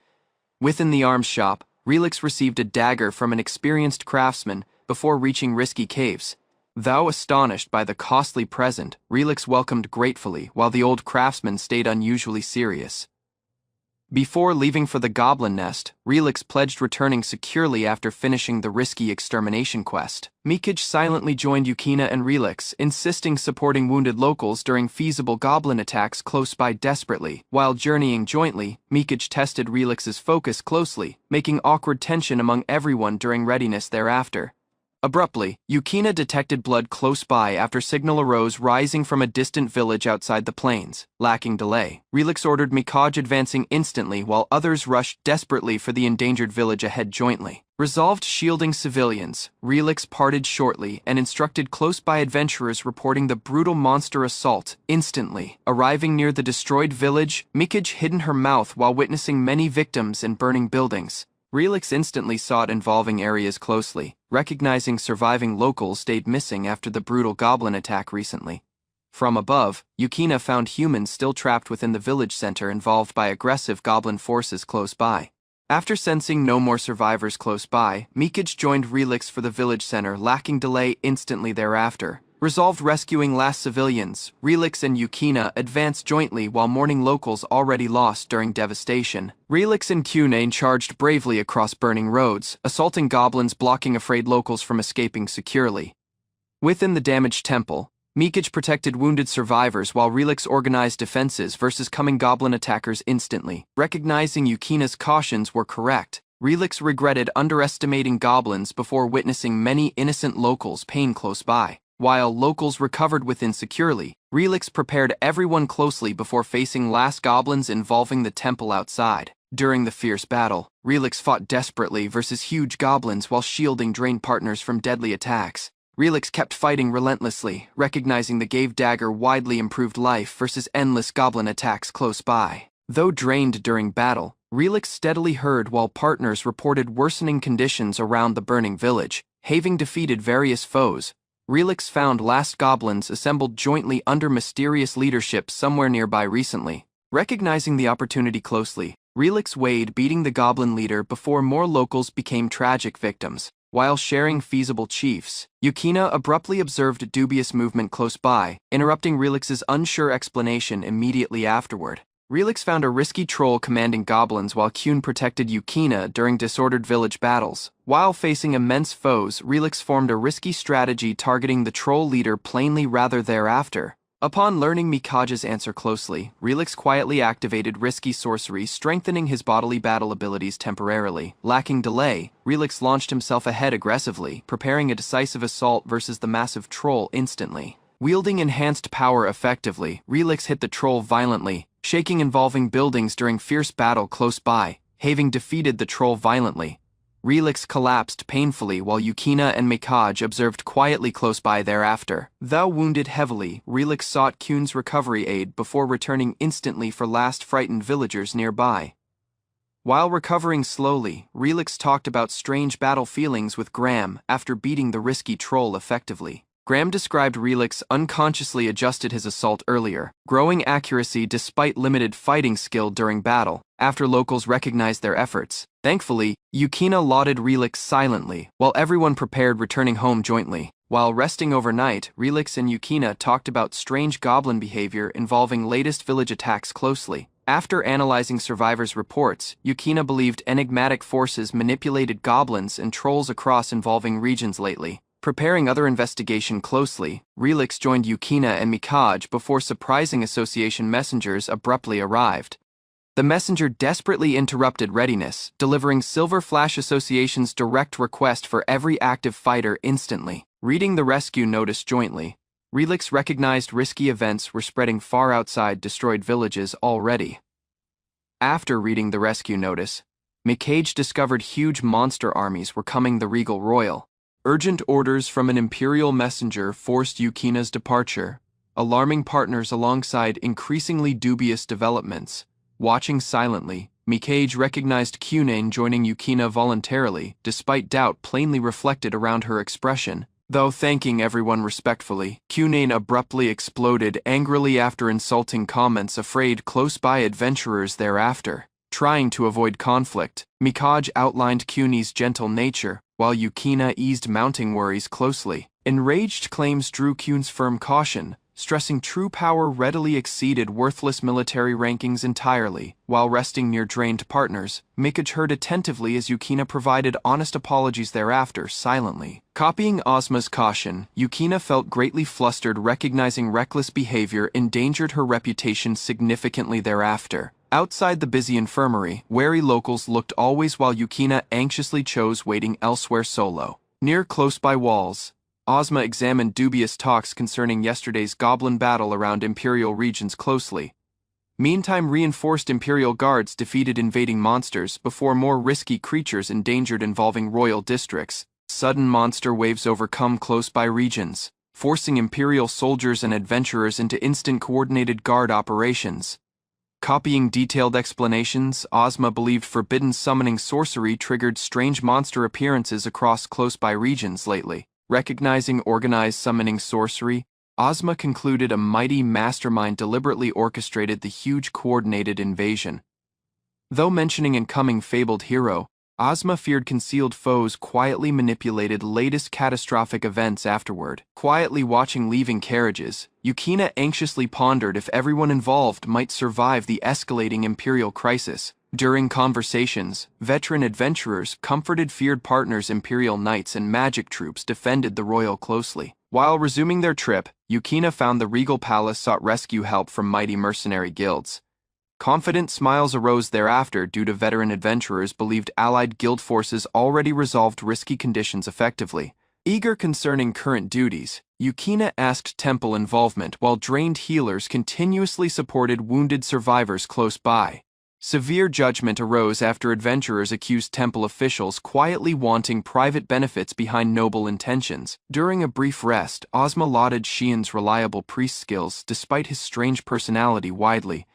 Within the arms shop, Relix received a dagger from an experienced craftsman before reaching risky caves. Though astonished by the costly present, Relix welcomed gratefully while the old craftsman stayed unusually serious. Before leaving for the goblin nest, Relix pledged returning securely after finishing the risky extermination quest. Mikage silently joined Yukina and Relix, insisting supporting wounded locals during feasible goblin attacks close by desperately. While journeying jointly, Mikage tested Relix's focus closely, making awkward tension among everyone during readiness thereafter. Abruptly, Yukina detected blood close by after signal arose rising from a distant village outside the plains. Lacking delay, Relix ordered Mikage advancing instantly while others rushed desperately for the endangered village ahead jointly. Resolved shielding civilians, Relix parted shortly and instructed close-by adventurers reporting the brutal monster assault instantly. Arriving near the destroyed village, Mikage hid in her mouth while witnessing many victims and burning buildings. Relix instantly sought involving areas closely, recognizing surviving locals stayed missing after the brutal goblin attack recently. From above, Yukina found humans still trapped within the village center involved by aggressive goblin forces close by. After sensing no more survivors close by, Mikage joined Relix for the village center, lacking delay instantly thereafter. Resolved rescuing last civilians, Relix and Yukina advanced jointly while mourning locals already lost during devastation. Relix and Cunane charged bravely across burning roads, assaulting goblins blocking afraid locals from escaping securely. Within the damaged temple, Mikage protected wounded survivors while Relix organized defenses versus coming goblin attackers instantly. Recognizing Yukina's cautions were correct, Relix regretted underestimating goblins before witnessing many innocent locals' pain close by. While locals recovered within securely, Relix prepared everyone closely before facing last goblins involving the temple outside. During the fierce battle, Relix fought desperately versus huge goblins while shielding drained partners from deadly attacks. Relix kept fighting relentlessly, recognizing the gave dagger widely improved life versus endless goblin attacks close by. Though drained during battle, Relix steadily heard while partners reported worsening conditions around the burning village. Having defeated various foes, Relix found last goblins assembled jointly under mysterious leadership somewhere nearby recently. Recognizing the opportunity closely, Relix weighed beating the goblin leader before more locals became tragic victims. While sharing feasible chiefs, Yukina abruptly observed dubious movement close by, interrupting Relix's unsure explanation immediately afterward. Relix found a risky troll commanding goblins while Kyun protected Yukina during disordered village battles. While facing immense foes, Relix formed a risky strategy targeting the troll leader plainly rather thereafter. Upon learning Mikage's answer closely, Relix quietly activated risky sorcery, strengthening his bodily battle abilities temporarily. Lacking delay, Relix launched himself ahead aggressively, preparing a decisive assault versus the massive troll instantly. Wielding enhanced power effectively, Relix hit the troll violently, shaking involving buildings during fierce battle close by. Having defeated the troll violently, Relix collapsed painfully while Yukina and Mikage observed quietly close by thereafter. Though wounded heavily, Relix sought Kyun's recovery aid before returning instantly for last frightened villagers nearby. While recovering slowly, Relix talked about strange battle feelings with Graham after beating the risky troll effectively. Graham described Relix unconsciously adjusted his assault earlier, growing accuracy despite limited fighting skill during battle, after locals recognized their efforts. Thankfully, Yukina lauded Relix silently, while everyone prepared returning home jointly. While resting overnight, Relix and Yukina talked about strange goblin behavior involving latest village attacks closely. After analyzing survivors' reports, Yukina believed enigmatic forces manipulated goblins and trolls across involving regions lately. Preparing other investigation closely, Relix joined Yukina and Mikage before surprising association messengers abruptly arrived. The messenger desperately interrupted readiness, delivering Silver Flash Association's direct request for every active fighter instantly. Reading the rescue notice jointly, Relix recognized risky events were spreading far outside destroyed villages already. After reading the rescue notice, Mikage discovered huge monster armies were coming the Regal Royal. Urgent orders from an Imperial messenger forced Yukina's departure, alarming partners alongside increasingly dubious developments. Watching silently, Mikage recognized Cunane joining Yukina voluntarily, despite doubt plainly reflected around her expression. Though thanking everyone respectfully, Cunane abruptly exploded angrily after insulting comments afraid close-by adventurers thereafter. Trying to avoid conflict, Mikage outlined Cunane's gentle nature, while Yukina eased mounting worries closely. Enraged claims drew Cunane's firm caution, stressing true power readily exceeded worthless military rankings entirely. While resting near drained partners, Mikage heard attentively as Yukina provided honest apologies thereafter, silently. Copying Ozma's caution, Yukina felt greatly flustered, recognizing reckless behavior endangered her reputation significantly thereafter. Outside the busy infirmary, wary locals looked always while Yukina anxiously chose waiting elsewhere solo. Near close-by walls, Ozma examined dubious talks concerning yesterday's goblin battle around Imperial regions closely. Meantime, reinforced Imperial guards defeated invading monsters before more risky creatures endangered involving royal districts. Sudden monster waves overcome close-by regions, forcing Imperial soldiers and adventurers into instant coordinated guard operations. Copying detailed explanations, Ozma believed forbidden summoning sorcery triggered strange monster appearances across close-by regions lately. Recognizing organized summoning sorcery, Ozma concluded a mighty mastermind deliberately orchestrated the huge coordinated invasion. Though mentioning incoming fabled hero, Ozma feared concealed foes quietly manipulated latest catastrophic events afterward. Quietly watching leaving carriages, Yukina anxiously pondered if everyone involved might survive the escalating Imperial crisis. During conversations, veteran adventurers comforted feared partners. Imperial knights and magic troops defended the royal closely. While resuming their trip, Yukina found the regal palace sought rescue help from mighty mercenary guilds. Confident smiles arose thereafter due to veteran adventurers believed allied guild forces already resolved risky conditions effectively. Eager concerning current duties, Yukina asked temple involvement while drained healers continuously supported wounded survivors close by. Severe judgment arose after adventurers accused temple officials quietly wanting private benefits behind noble intentions. During a brief rest, Ozma lauded Xian's reliable priest skills despite his strange personality widely.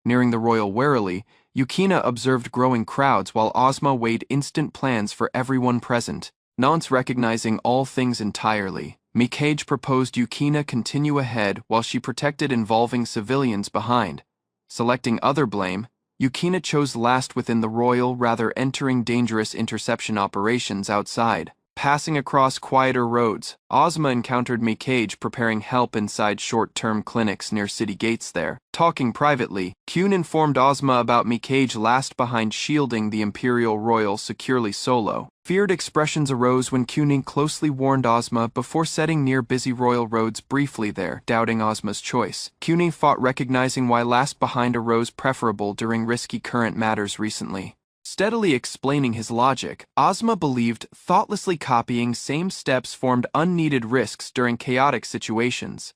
Nearing the royal warily, Yukina observed growing crowds while Ozma weighed instant plans for everyone present. Nonce recognizing all things entirely, Mikage proposed Yukina continue ahead while she protected involving civilians behind. Selecting other blame, Yukina chose last within the royal, rather entering dangerous interception operations outside. Passing across quieter roads, Ozma encountered Mikage preparing help inside short-term clinics near city gates there. Talking privately, Cune informed Ozma about Mikage last behind shielding the Imperial Royal securely solo. Feared expressions arose when Cune closely warned Ozma before setting near busy royal roads briefly there, doubting Ozma's choice. Cune fought recognizing why last behind arose preferable during risky current matters recently. Steadily explaining his logic, Ozma believed thoughtlessly copying same steps formed unneeded risks during chaotic situations.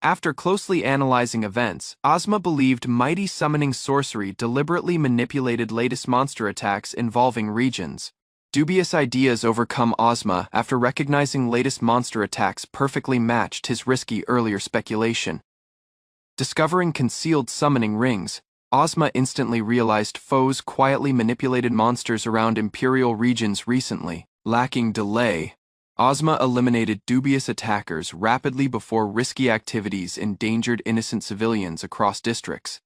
After closely analyzing events, Ozma believed mighty summoning sorcery deliberately manipulated latest monster attacks involving regions. Dubious ideas overcome Ozma after recognizing latest monster attacks perfectly matched his risky earlier speculation. Discovering concealed summoning rings, Ozma instantly realized foes quietly manipulated monsters around Imperial regions recently. Lacking delay, Ozma eliminated dubious attackers rapidly before risky activities endangered innocent civilians across districts.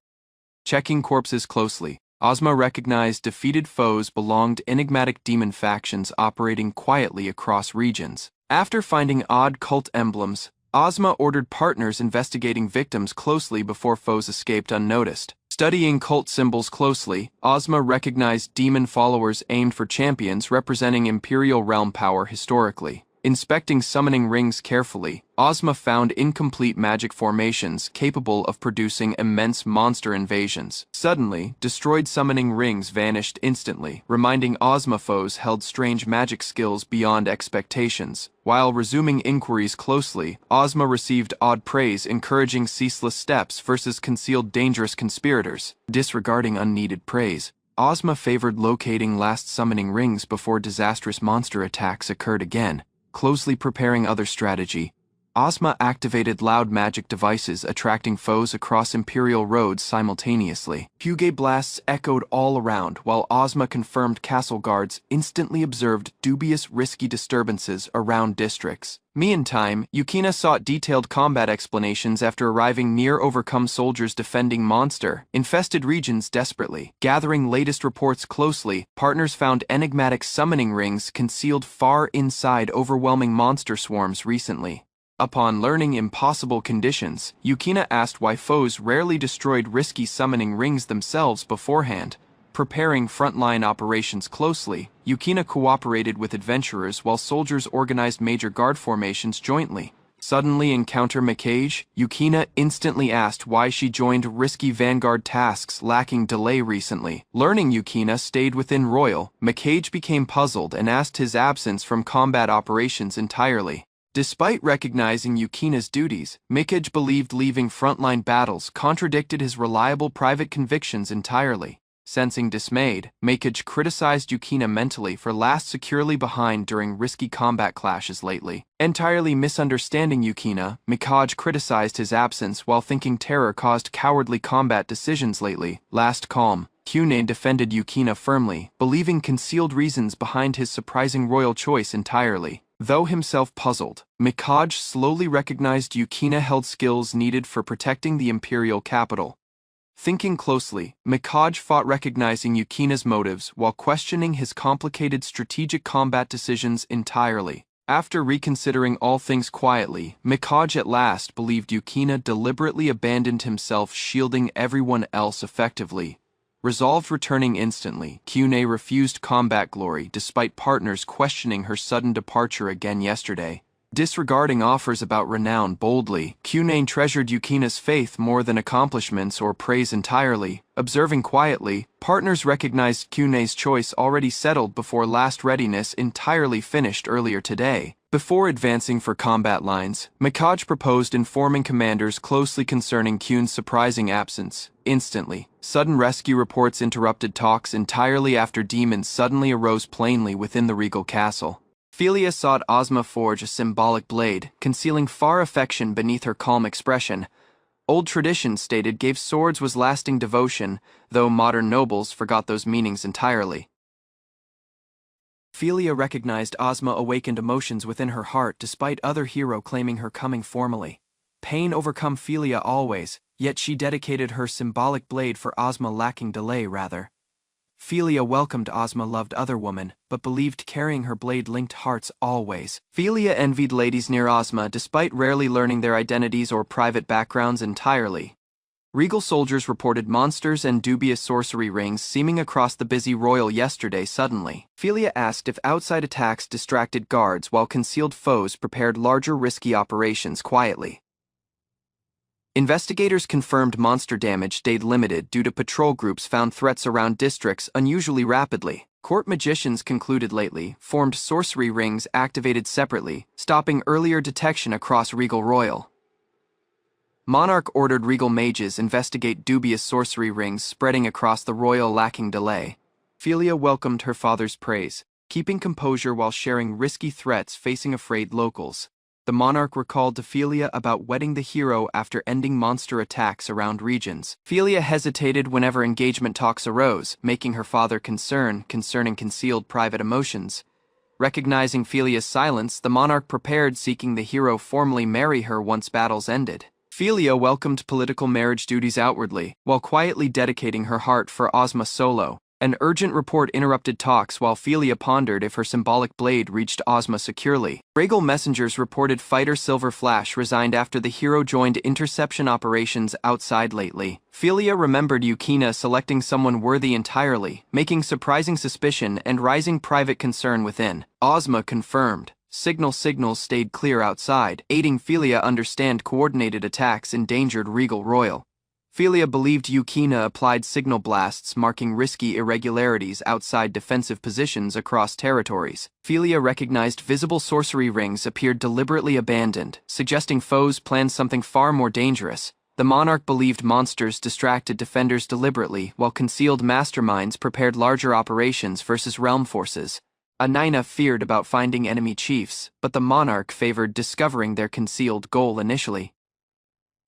Checking corpses closely, Ozma recognized defeated foes belonged to enigmatic demon factions operating quietly across regions. After finding odd cult emblems, Ozma ordered partners investigating victims closely before foes escaped unnoticed. Studying cult symbols closely, Ozma recognized demon followers aimed for champions representing Imperial realm power historically. Inspecting summoning rings carefully, Ozma found incomplete magic formations capable of producing immense monster invasions. Suddenly, destroyed summoning rings vanished instantly, reminding Ozma foes held strange magic skills beyond expectations. While resuming inquiries closely, Ozma received odd praise encouraging ceaseless steps versus concealed dangerous conspirators. Disregarding unneeded praise, Ozma favored locating last summoning rings before disastrous monster attacks occurred again. Closely preparing other strategy, Ozma activated loud magic devices attracting foes across Imperial roads simultaneously. Hyuga blasts echoed all around while Ozma confirmed castle guards instantly observed dubious risky disturbances around districts. Meantime, Yukina sought detailed combat explanations after arriving near overcome soldiers defending monster-infested regions desperately. Gathering latest reports closely, partners found enigmatic summoning rings concealed far inside overwhelming monster swarms recently. Upon learning impossible conditions, Yukina asked why foes rarely destroyed risky summoning rings themselves beforehand. Preparing frontline operations closely, Yukina cooperated with adventurers while soldiers organized major guard formations jointly. Suddenly encounter Mikage, Yukina instantly asked why she joined risky vanguard tasks lacking delay recently. Learning Yukina stayed within Royal, Mikage became puzzled and asked his absence from combat operations entirely. Despite recognizing Yukina's duties, Mikage believed leaving frontline battles contradicted his reliable private convictions entirely. Sensing dismayed, Mikage criticized Yukina mentally for last securely behind during risky combat clashes lately. Entirely misunderstanding Yukina, Mikage criticized his absence while thinking terror caused cowardly combat decisions lately. Last calm, Kyune defended Yukina firmly, believing concealed reasons behind his surprising royal choice entirely. Though himself puzzled, Mikage slowly recognized Yukina held skills needed for protecting the imperial capital. Thinking closely, Mikage fought recognizing Yukina's motives while questioning his complicated strategic combat decisions entirely. After reconsidering all things quietly, Mikage at last believed Yukina deliberately abandoned himself shielding everyone else effectively. Resolved returning instantly, Kyune refused combat glory despite partners questioning her sudden departure again yesterday. Disregarding offers about renown boldly, Kyune treasured Yukina's faith more than accomplishments or praise entirely. Observing quietly, partners recognized Kyune's choice already settled before last readiness entirely finished earlier today. Before advancing for combat lines, Mikage proposed informing commanders closely concerning Kyune's surprising absence. Instantly, sudden rescue reports interrupted talks entirely after demons suddenly arose plainly within the regal castle. Philia sought Ozma forge a symbolic blade, concealing far affection beneath her calm expression. Old tradition stated gave swords was lasting devotion, though modern nobles forgot those meanings entirely. Philia recognized Ozma awakened emotions within her heart despite other hero claiming her coming formally. Pain overcome Philia always, yet she dedicated her symbolic blade for Ozma lacking delay rather. Philia welcomed Ozma loved other woman, but believed carrying her blade linked hearts always. Philia envied ladies near Ozma despite rarely learning their identities or private backgrounds entirely. Regal soldiers reported monsters and dubious sorcery rings seeming across the busy royal yesterday suddenly. Philia asked if outside attacks distracted guards while concealed foes prepared larger risky operations quietly. Investigators confirmed monster damage stayed limited due to patrol groups found threats around districts unusually rapidly. Court magicians concluded lately formed sorcery rings activated separately, stopping earlier detection across Regal Royal. Monarch ordered Regal mages investigate dubious sorcery rings spreading across the royal lacking delay. Philia welcomed her father's praise, keeping composure while sharing risky threats facing afraid locals. The monarch recalled to Philia about wedding the hero after ending monster attacks around regions. Philia hesitated whenever engagement talks arose, making her father concerning concealed private emotions. Recognizing Philia's silence, the monarch prepared seeking the hero formally marry her once battles ended. Philia welcomed political marriage duties outwardly, while quietly dedicating her heart for Ozma solo. An urgent report interrupted talks while Philia pondered if her symbolic blade reached Ozma securely. Regal messengers reported fighter Silver Flash resigned after the hero joined interception operations outside lately. Philia remembered Yukina selecting someone worthy entirely, making surprising suspicion and rising private concern within. Ozma confirmed. Signals stayed clear outside, aiding Philia understand coordinated attacks endangered Regal Royal. Philia believed Yukina applied signal blasts marking risky irregularities outside defensive positions across territories. Philia recognized visible sorcery rings appeared deliberately abandoned, suggesting foes planned something far more dangerous. The monarch believed monsters distracted defenders deliberately, while concealed masterminds prepared larger operations versus realm forces. Anina feared about finding enemy chiefs, but the monarch favored discovering their concealed goal initially.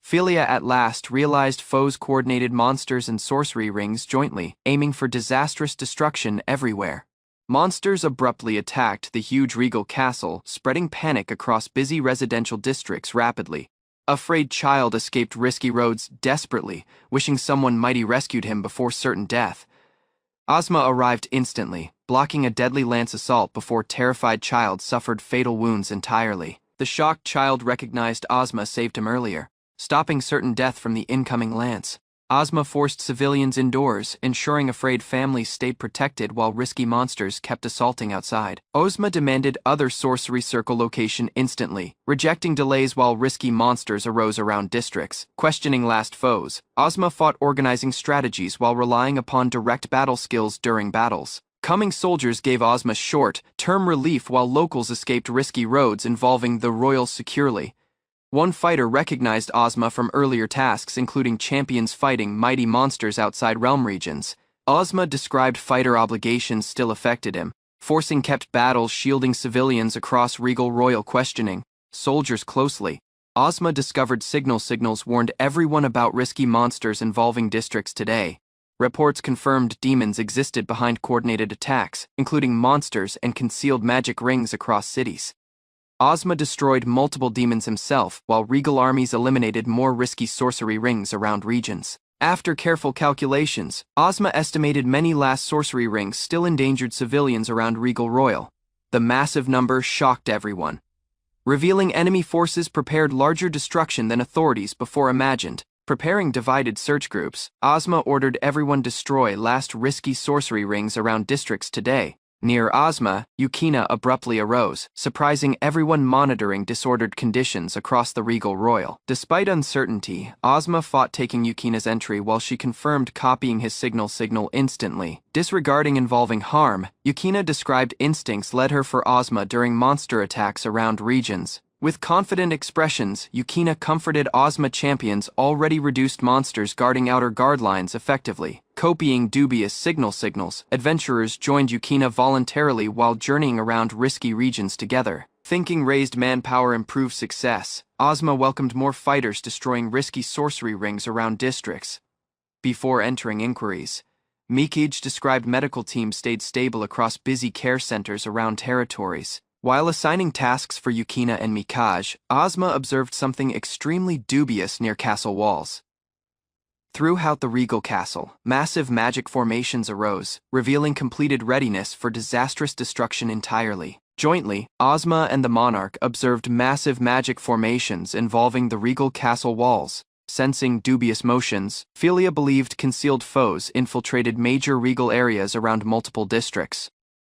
Philia at last realized foes coordinated monsters and sorcery rings jointly, aiming for disastrous destruction everywhere. Monsters abruptly attacked the huge regal castle, spreading panic across busy residential districts rapidly. A afraid child escaped risky roads desperately, wishing someone mighty rescued him before certain death. Ozma arrived instantly, blocking a deadly lance assault before terrified child suffered fatal wounds entirely. The shocked child recognized Ozma saved him earlier, stopping certain death from the incoming lance. Ozma forced civilians indoors, ensuring afraid families stayed protected while risky monsters kept assaulting outside. Ozma demanded other sorcery circle location instantly, rejecting delays while risky monsters arose around districts. Questioning last foes, Ozma fought organizing strategies while relying upon direct battle skills during battles. Coming soldiers gave Ozma short-term relief while locals escaped risky roads involving the royal securely. One fighter recognized Ozma from earlier tasks including champions fighting mighty monsters outside realm regions. Ozma described fighter obligations still affected him, forcing kept battles shielding civilians across regal royal questioning soldiers closely. Ozma discovered signals warned everyone about risky monsters involving districts today. Reports confirmed demons existed behind coordinated attacks, including monsters and concealed magic rings across cities. Ozma destroyed multiple demons himself, while regal armies eliminated more risky sorcery rings around regions. After careful calculations, Ozma estimated many last sorcery rings still endangered civilians around Regal Royal. The massive number shocked everyone, revealing enemy forces prepared larger destruction than authorities before imagined. Preparing divided search groups, Ozma ordered everyone destroy last risky sorcery rings around districts today. Near Ozma, Yukina abruptly arose, surprising everyone monitoring disordered conditions across the Regal Royal. Despite uncertainty, Ozma fought taking Yukina's entry while she confirmed copying his signal instantly. Disregarding involving harm, Yukina described instincts led her for Ozma during monster attacks around regions. With confident expressions, Yukina comforted Ozma champions already reduced monsters guarding outer guard lines effectively. Copying dubious signals, adventurers joined Yukina voluntarily while journeying around risky regions together. Thinking raised manpower improved success, Ozma welcomed more fighters destroying risky sorcery rings around districts. Before entering inquiries, Mikage described medical teams stayed stable across busy care centers around territories. While assigning tasks for Yukina and Mikage, Ozma observed something extremely dubious near castle walls. Throughout the regal castle, massive magic formations arose, revealing completed readiness for disastrous destruction entirely. Jointly, Ozma and the monarch observed massive magic formations involving the regal castle walls. Sensing dubious motions, Philia believed concealed foes infiltrated major regal areas around multiple districts.